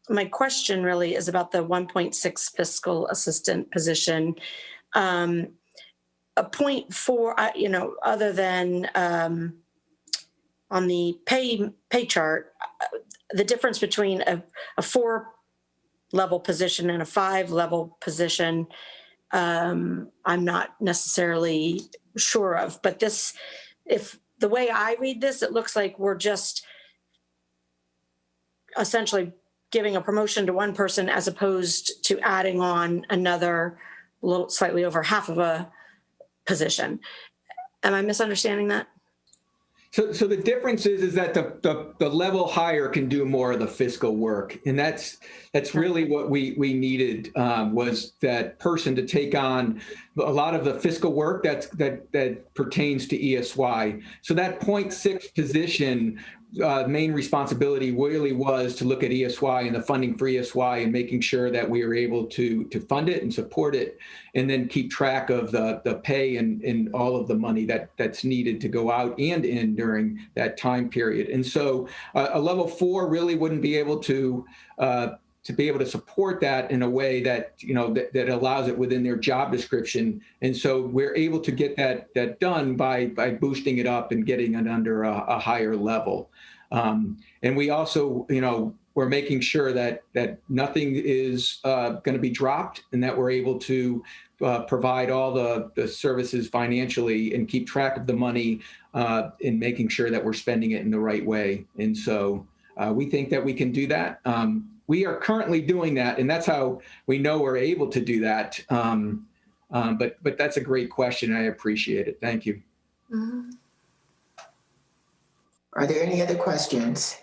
my question really is about the 1.6 fiscal assistant position. A 0.4, other than on the pay chart, the difference between a 4-level position and a 5-level position, I'm not necessarily sure of. But if the way I read this, it looks like we're just essentially giving a promotion to one person as opposed to adding on another slightly over half of a position. Am I misunderstanding that? So the difference is that the level higher can do more of the fiscal work, and that's really what we needed was that person to take on a lot of the fiscal work that pertains to ESY. So that 0.6 position, main responsibility really was to look at ESY and the funding for ESY and making sure that we are able to fund it and support it, and then keep track of the pay and all of the money that's needed to go out and in during that time period. And so a level 4 really wouldn't be able to support that in a way that, that allows it within their job description. And so we're able to get that done by boosting it up and getting it under a higher level. And we also, we're making sure that nothing is going to be dropped, and that we're able to provide all the services financially and keep track of the money in making sure that we're spending it in the right way. And so we think that we can do that. We are currently doing that, and that's how we know we're able to do that. But that's a great question. I appreciate it. Thank you. Mm-hmm. Are there any other questions?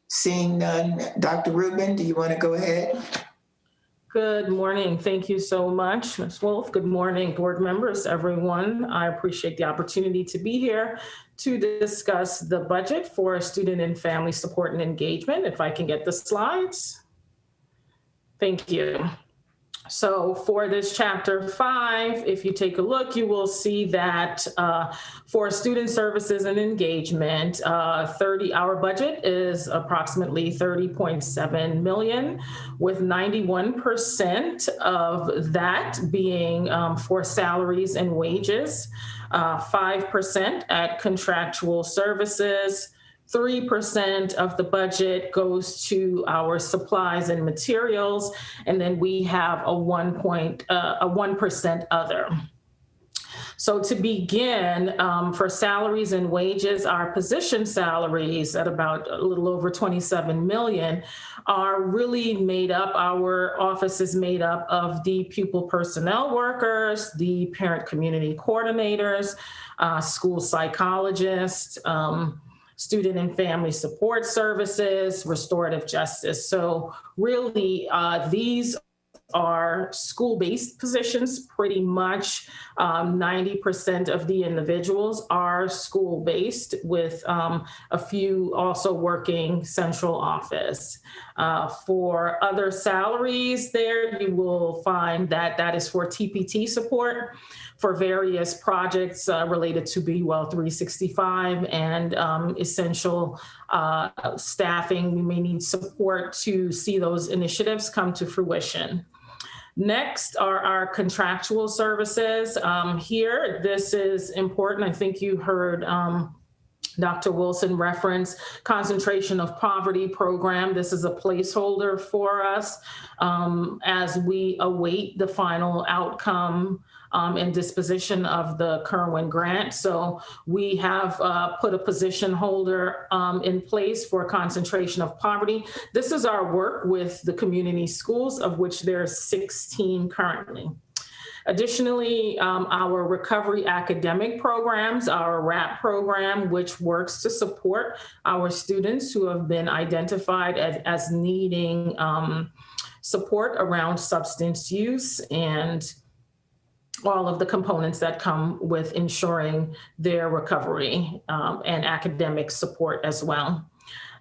Seeing none, Dr. Rubin, do you want to go ahead? Good morning. Thank you so much, Ms. Wolf. Good morning, board members, everyone. I appreciate the opportunity to be here to discuss the budget for student and family support and engagement. If I can get the slides. Thank you. So for this chapter 5, if you take a look, you will see that for student services and engagement, our budget is approximately $30.7 million, with 91% of that being for salaries and wages, 5% at contractual services, 3% of the budget goes to our supplies and materials, and then we have a 1% other. So to begin, for salaries and wages, our position salaries at about a little over 27 million are really made up, our office is made up of the pupil personnel workers, the parent community coordinators, school psychologists, student and family support services, restorative justice. So really, these are school-based positions. Pretty much 90% of the individuals are school-based, with a few also working central office. For other salaries there, you will find that is for TPT support for various projects related to Be Well 365 and essential staffing. We may need support to see those initiatives come to fruition. Next are our contractual services. Here, this is important. I think you heard Dr. Wilson reference concentration of poverty program. This is a placeholder for us as we await the final outcome and disposition of the Kerwin grant. So we have put a position holder in place for concentration of poverty. This is our work with the community schools, of which there are 16 currently. Additionally, our recovery academic programs, our RAP program, which works to support our students who have been identified as needing support around substance use and all of the components that come with ensuring their recovery and academic support as well.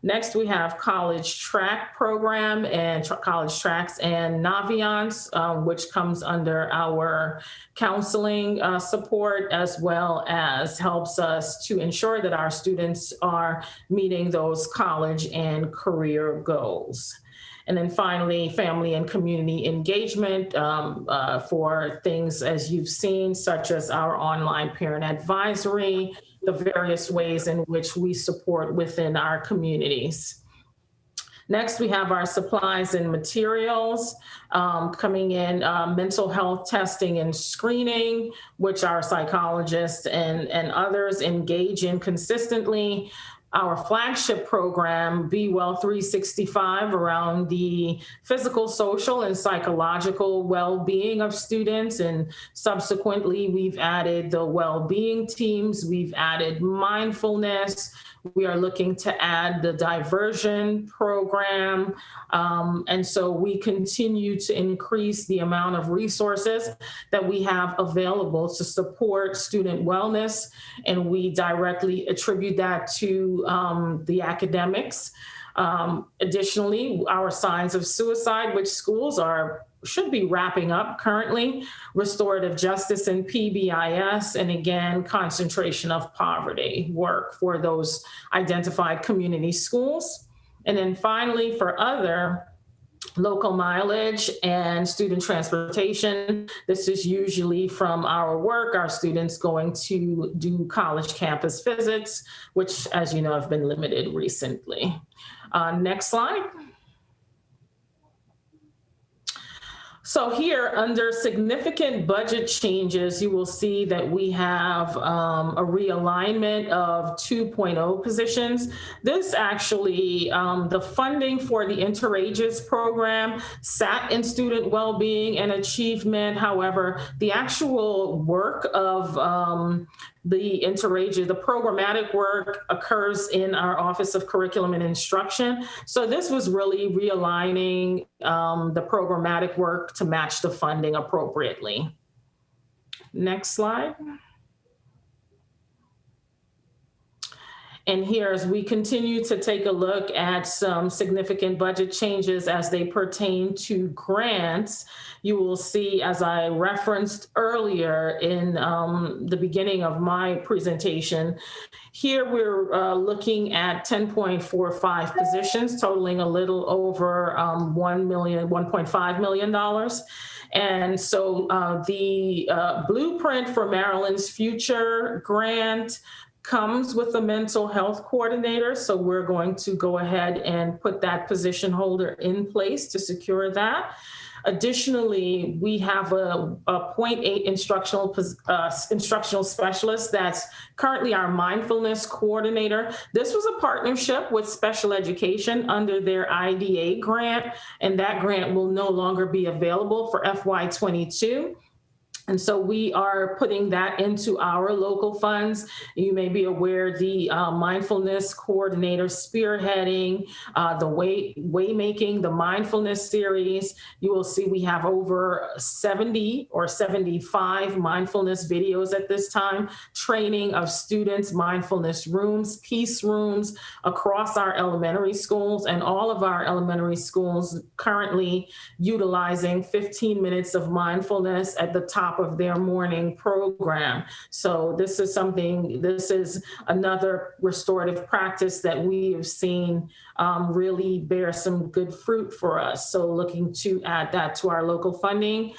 Next, we have college track program and college tracks and Naviance, which comes under our counseling support, as well as helps us to ensure that our students are meeting those college and career goals. And then finally, family and community engagement for things, as you've seen, such as our online parent advisory, the various ways in which we support within our communities. Next, we have our supplies and materials coming in, mental health testing and screening, which our psychologists and others engage in consistently. Our flagship program, Be Well 365, around the physical, social, and psychological well-being of students. And subsequently, we've added the well-being teams, we've added mindfulness, We are looking to add the diversion program. And so we continue to increase the amount of resources that we have available to support student wellness. And we directly attribute that to the academics. Additionally, our signs of suicide, which schools should be wrapping up currently, restorative justice and PBIS, and again, concentration of poverty work for those identified community schools. And then finally, for other, local mileage and student transportation. This is usually from our work, our students going to do college campus visits, which, as you know, have been limited recently. Next slide. So here, under significant budget changes, you will see that we have a realignment of 2.0 positions. This actually, the funding for the Interages program sat in student well-being and achievement. However, the actual work of the Interages, the programmatic work, occurs in our Office of Curriculum and Instruction. So this was really realigning the programmatic work to match the funding appropriately. Next slide. And here, as we continue to take a look at some significant budget changes as they pertain to grants, you will see, as I referenced earlier in the beginning of my presentation, here we're looking at 10.45 positions, totaling a little over $1.5 million. And so the blueprint for Maryland's Future grant comes with a mental health coordinator. So we're going to go ahead and put that position holder in place to secure that. Additionally, we have a 0.8 instructional specialist that's currently our mindfulness coordinator. This was a partnership with special education under their IDA grant, and that grant will no longer be available for FY22. And so we are putting that into our local funds. You may be aware the mindfulness coordinator spearheading the Waymaking, the mindfulness series. You will see we have over 70 or 75 mindfulness videos at this time, training of students, mindfulness rooms, peace rooms across our elementary schools, and all of our elementary schools currently utilizing 15 minutes of mindfulness at the top of their morning program. So this is another restorative practice that we have seen really bear some good fruit for us. So looking to add that to our local funding.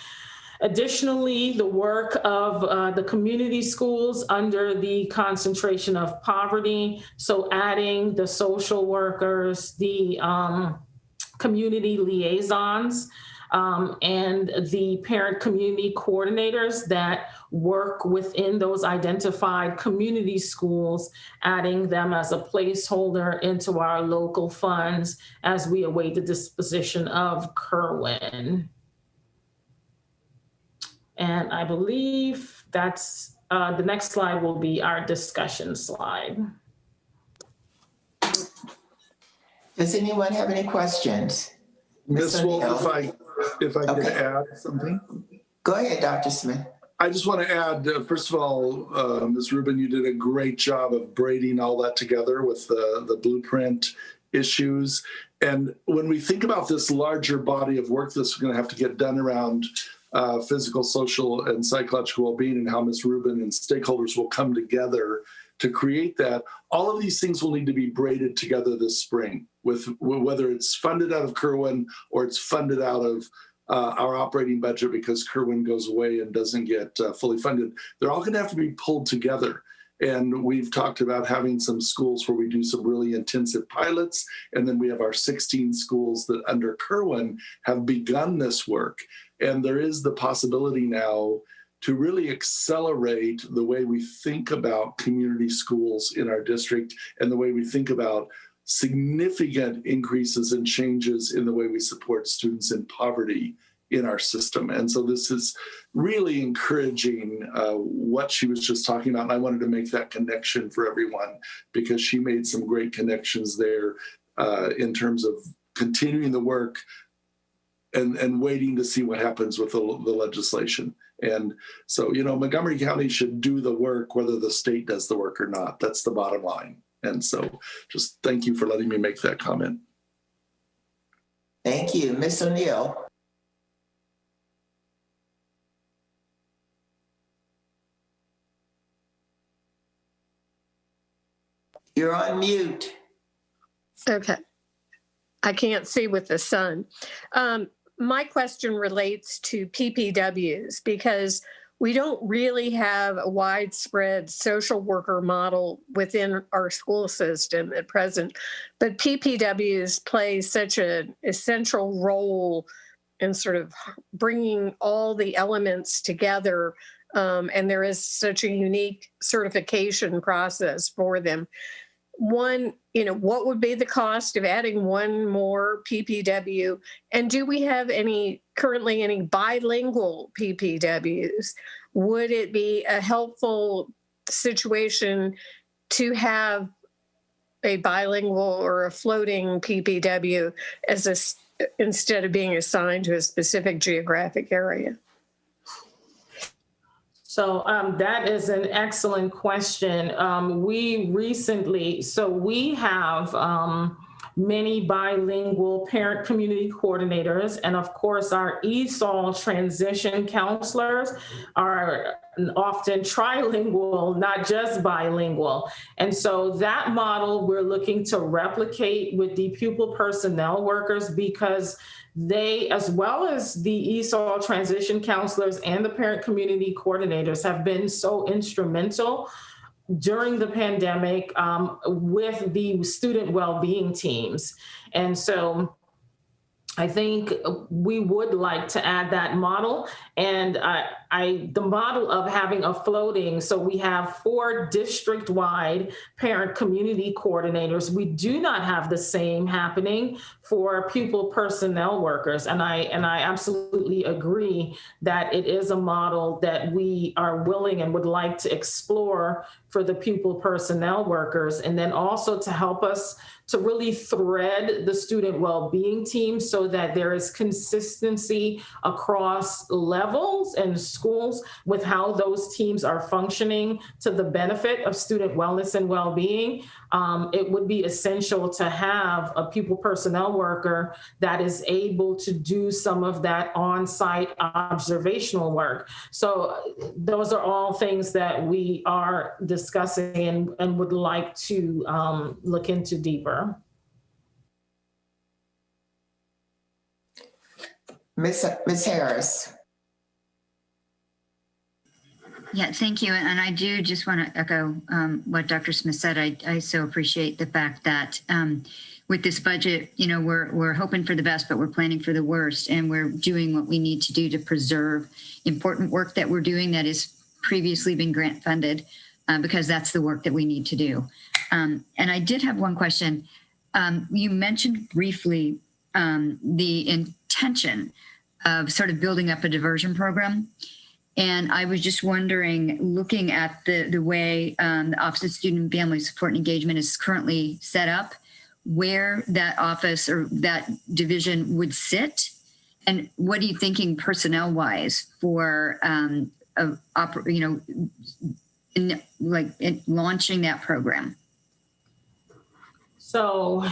Additionally, the work of the community schools under the concentration of poverty. So adding the social workers, the community liaisons, and the parent community coordinators that work within those identified community schools, adding them as a placeholder into our local funds as we await the disposition of Kerwin. And I believe that's the next slide will be our discussion slide. Does anyone have any questions? Ms. Wolf, if I could add something? Go ahead, Dr. Smith. I just want to add, first of all, Ms. Rubin, you did a great job of braiding all that together with the blueprint issues. And when we think about this larger body of work that's going to have to get done around physical, social, and psychological well-being, and how Ms. Rubin and stakeholders will come together to create that, all of these things will need to be braided together this spring, with whether it's funded out of Kerwin or it's funded out of our operating budget because Kerwin goes away and doesn't get fully funded. They're all going to have to be pulled together. And we've talked about having some schools where we do some really intensive pilots. And then we have our 16 schools that under Kerwin have begun this work. And there is the possibility now to really accelerate the way we think about community schools in our district and the way we think about significant increases and changes in the way we support students in poverty in our system. And so this is really encouraging what she was just talking about. And I wanted to make that connection for everyone because she made some great connections there in terms of continuing the work and waiting to see what happens with the legislation. And so, Montgomery County should do the work, whether the state does the work or not. That's the bottom line. And so just thank you for letting me make that comment. Thank you. Ms. O'Neill. You're on mute. Okay. I can't see with the sun. My question relates to PPWs because we don't really have a widespread social worker model within our school system at present, but PPWs play such an essential role in sort of bringing all the elements together, and there is such a unique certification process for them. One, what would be the cost of adding one more PPW? And do we have currently any bilingual PPWs? Would it be a helpful situation to have a bilingual or a floating PPW instead of being assigned to a specific geographic area? So that is an excellent question. We have many bilingual parent community coordinators, and of course our ESOL transition counselors are often trilingual, not just bilingual. And so that model we're looking to replicate with the pupil personnel workers because they, as well as the ESOL transition counselors and the parent community coordinators, have been so instrumental during the pandemic with the student well-being teams. And so I think we would like to add that model, and the model of having a floating, so we have 4 district-wide parent community coordinators. We do not have the same happening for pupil personnel workers, and I absolutely agree that it is a model that we are willing and would like to explore for the pupil personnel workers, and then also to help us to really thread the student well-being team so that there is consistency across levels and schools with how those teams are functioning to the benefit of student wellness and well-being. It would be essential to have a pupil personnel worker that is able to do some of that on-site observational work. So those are all things that we are discussing and would like to look into deeper. Ms. Harris. Yeah, thank you. And I do just want to echo what Dr. Smith said. I so appreciate the fact that with this budget, we're hoping for the best, but we're planning for the worst. And we're doing what we need to do to preserve important work that we're doing that has previously been grant funded because that's the work that we need to do. And I did have one question. You mentioned briefly the intention of sort of building up a diversion program. And I was just wondering, looking at the way the Office of Student and Family Support and Engagement is currently set up, where that office or that division would sit, and what are you thinking personnel-wise for launching that program? So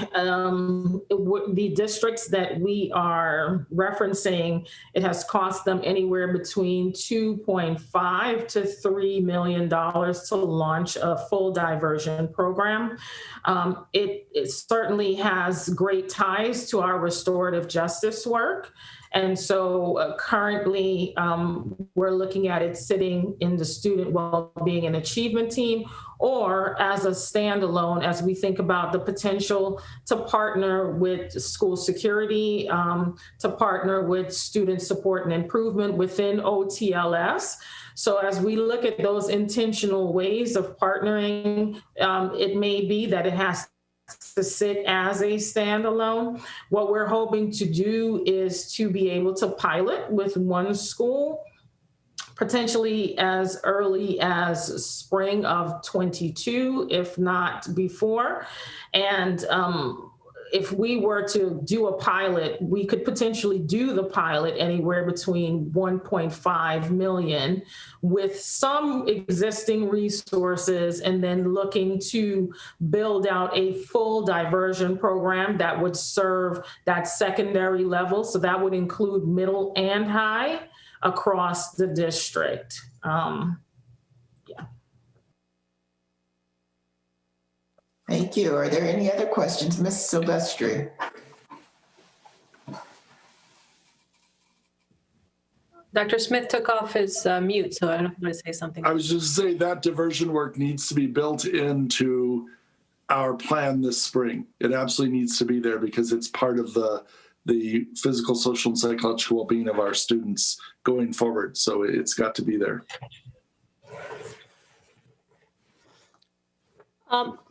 the districts that we are referencing, it has cost them anywhere between $2.5 to $3 million to launch a full diversion program. It certainly has great ties to our restorative justice work. And so currently we're looking at it sitting in the student well-being and achievement team, or as a standalone as we think about the potential to partner with school security, to partner with student support and improvement within OTLS. So as we look at those intentional ways of partnering, it may be that it has to sit as a standalone. What we're hoping to do is to be able to pilot with one school, potentially as early as spring of 22, if not before. And if we were to do a pilot, we could potentially do the pilot anywhere between 1.5 million with some existing resources, and then looking to build out a full diversion program that would serve that secondary level. So that would include middle and high across the district. Thank you. Are there any other questions? Ms. Silvestri? Dr. Smith took off his mute, so I don't know if you want to say something. I was just saying that diversion work needs to be built into our plan this spring. It absolutely needs to be there because it's part of the physical, social, and psychological well-being of our students going forward. So it's got to be there.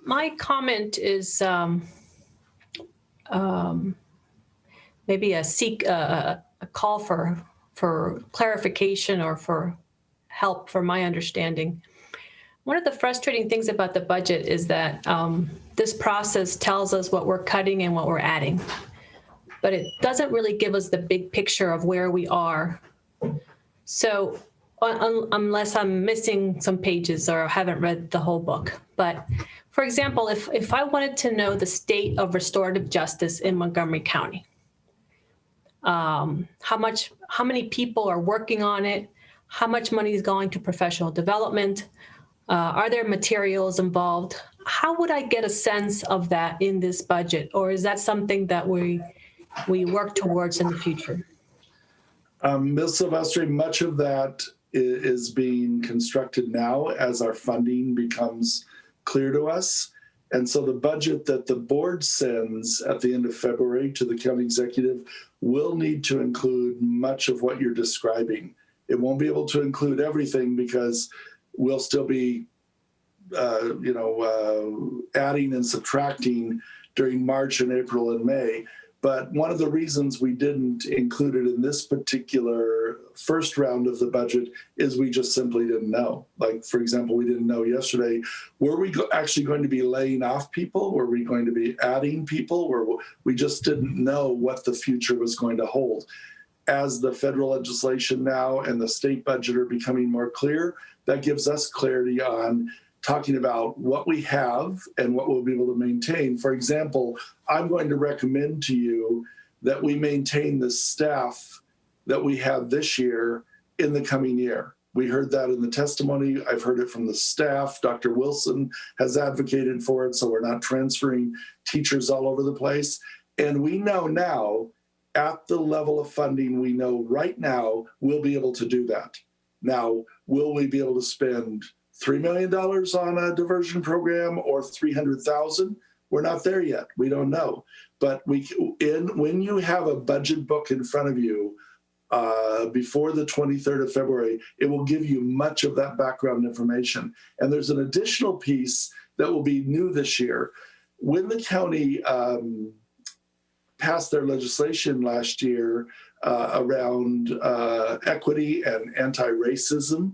My comment is maybe a call for clarification or for help for my understanding. One of the frustrating things about the budget is that this process tells us what we're cutting and what we're adding, but it doesn't really give us the big picture of where we are. So unless I'm missing some pages or haven't read the whole book. But for example, if I wanted to know the state of restorative justice in Montgomery County, how many people are working on it, how much money is going to professional development, are there materials involved? How would I get a sense of that in this budget? Or is that something that we work towards in the future? Ms. Silvestri, much of that is being constructed now as our funding becomes clear to us. And so the budget that the board sends at the end of February to the county executive will need to include much of what you're describing. It won't be able to include everything because we'll still be, adding and subtracting during March and April and May. But one of the reasons we didn't include it in this particular first round of the budget is we just simply didn't know. Like, for example, we didn't know yesterday, were we actually going to be laying off people? Were we going to be adding people? We just didn't know what the future was going to hold. As the federal legislation now and the state budget are becoming more clear, that gives us clarity on talking about what we have and what we'll be able to maintain. For example, I'm going to recommend to you that we maintain the staff that we have this year in the coming year. We heard that in the testimony. I've heard it from the staff. Dr. Wilson has advocated for it, so we're not transferring teachers all over the place. And we know now, at the level of funding we know right now, we'll be able to do that. Now, will we be able to spend $3 million on a diversion program or $300,000? We're not there yet. We don't know. But when you have a budget book in front of you before the 23rd of February, it will give you much of that background information. And there's an additional piece that will be new this year. When the county passed their legislation last year around equity and anti-racism,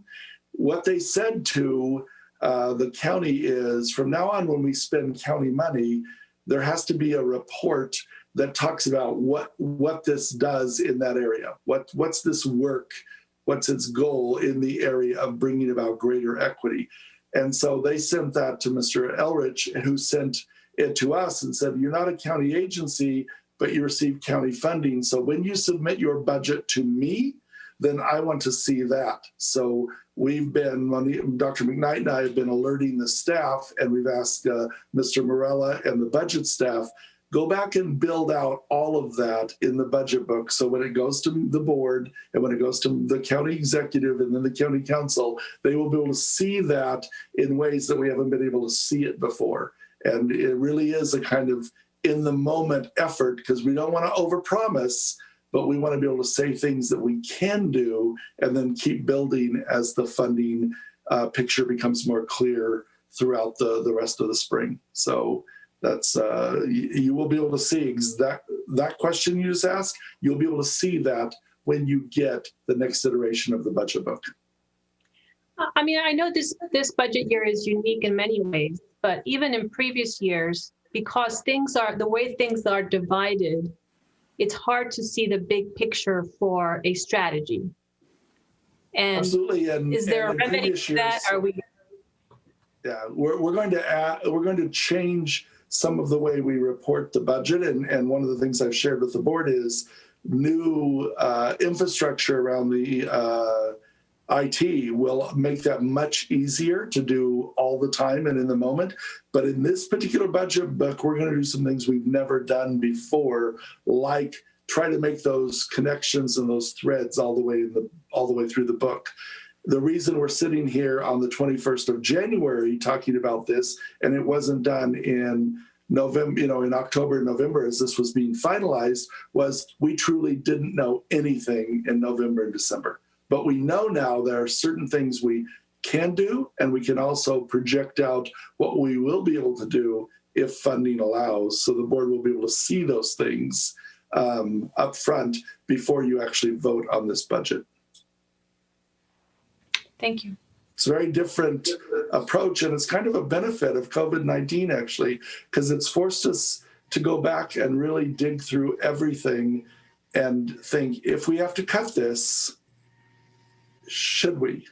what they said to the county is, from now on, when we spend county money, there has to be a report that talks about what this does in that area. What's this work? What's its goal in the area of bringing about greater equity? And so they sent that to Mr. Elrich, who sent it to us and said, you're not a county agency, but you receive county funding. So when you submit your budget to me, then I want to see that. So we've been, Dr. McKnight and I have been alerting the staff, and we've asked Mr. Morella and the budget staff, go back and build out all of that in the budget book. So when it goes to the board and when it goes to the county executive and then the county council, they will be able to see that in ways that we haven't been able to see it before. And it really is a kind of in the moment effort, because we don't want to overpromise, but we want to be able to say things that we can do and then keep building as the funding picture becomes more clear throughout the rest of the spring. So That's you will be able to see that question you just asked. You'll be able to see that when you get the next iteration of the budget book. I mean, I know this budget year is unique in many ways, but even in previous years, because the way things are divided, it's hard to see the big picture for a strategy. And absolutely, and is there a remedy for that? Are we? Yeah, we're going to change some of the way we report the budget, and one of the things I've shared with the board is new infrastructure around the IT will make that much easier to do all the time and in the moment. But in this particular budget book, we're going to do some things we've never done before, like try to make those connections and those threads all the way through the book. The reason we're sitting here on the 21st of January talking about this, and it wasn't done in November, in October and November as this was being finalized, was we truly didn't know anything in November and December. But we know now there are certain things we can do, and we can also project out what we will be able to do if funding allows. So the board will be able to see those things up front before you actually vote on this budget. Thank you. It's a very different approach, and it's kind of a benefit of COVID-19, actually, because it's forced us to go back and really dig through everything and think, if we have to cut this, should we?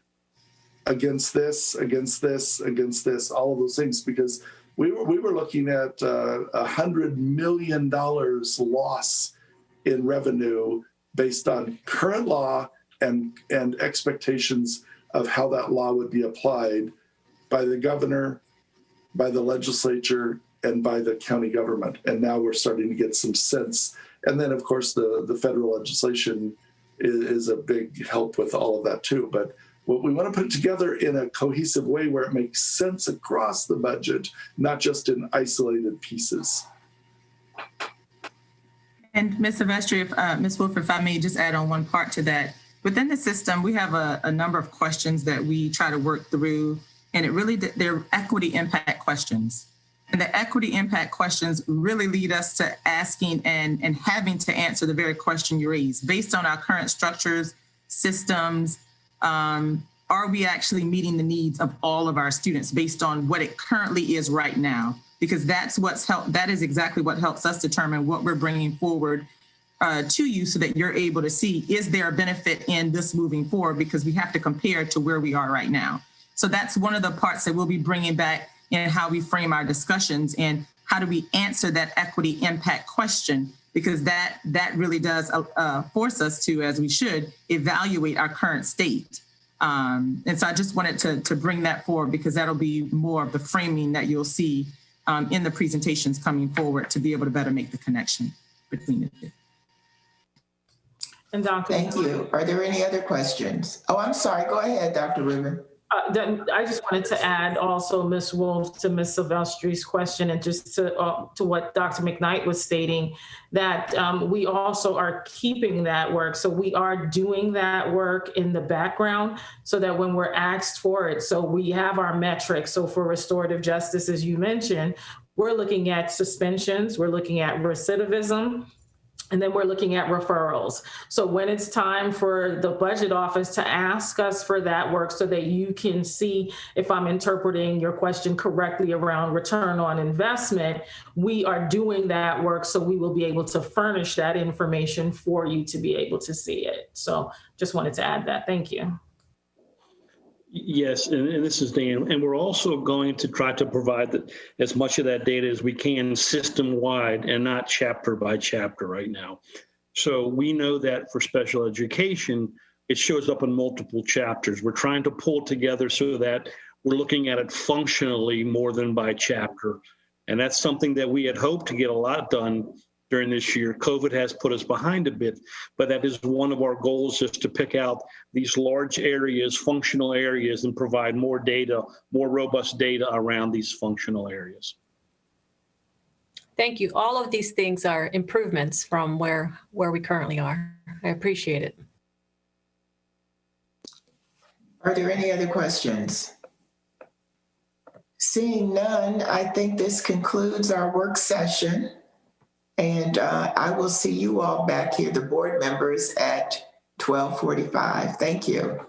Against this, against this, against this, all of those things, because we were looking at $100 million loss in revenue based on current law and expectations of how that law would be applied by the governor, by the legislature, and by the county government. And now we're starting to get some sense. And then, of course, the federal legislation is a big help with all of that too. But what we want to put together in a cohesive way where it makes sense across the budget, not just in isolated pieces. And Ms. Silvestri, Ms. Wolf, if I may just add on one part to that. Within the system, we have a number of questions that we try to work through, and they're equity impact questions. And the equity impact questions really lead us to asking and having to answer the very question you raised. Based on our current structures, systems, are we actually meeting the needs of all of our students based on what it currently is right now? Because that is exactly what helps us determine what we're bringing forward to you so that you're able to see, is there a benefit in this moving forward? Because we have to compare to where we are right now. So that's one of the parts that we'll be bringing back in how we frame our discussions and how do we answer that equity impact question, because that really does force us to, as we should, evaluate our current state. And so I just wanted to bring that forward because that'll be more of the framing that you'll see in the presentations coming forward to be able to better make the connection between the two. And Dr. Thank you. Are there any other questions? Oh, I'm sorry. Go ahead, Dr. Rubin. I just wanted to add also, Ms. Wolf, to Ms. Silvestri's question, and just to what Dr. McKnight was stating, that we also are keeping that work. So we are doing that work in the background so that when we're asked for it, so we have our metrics. So for restorative justice, as you mentioned, we're looking at suspensions, we're looking at recidivism, and then we're looking at referrals. So when it's time for the budget office to ask us for that work so that you can see if I'm interpreting your question correctly around return on investment, we are doing that work so we will be able to furnish that information for you to be able to see it. So just wanted to add that. Thank you. Yes, and this is Dan, and we're also going to try to provide as much of that data as we can system-wide and not chapter by chapter right now. So we know that for special education, it shows up in multiple chapters. We're trying to pull together so that we're looking at it functionally more than by chapter. And that's something that we had hoped to get a lot done during this year. COVID has put us behind a bit, but that is one of our goals, is to pick out these large areas, functional areas, and provide more data, more robust data around these functional areas. Thank you. All of these things are improvements from where we currently are. I appreciate it. Are there any other questions? Seeing none, I think this concludes our work session. And I will see you all back here, the board members, at 12:45. Thank you.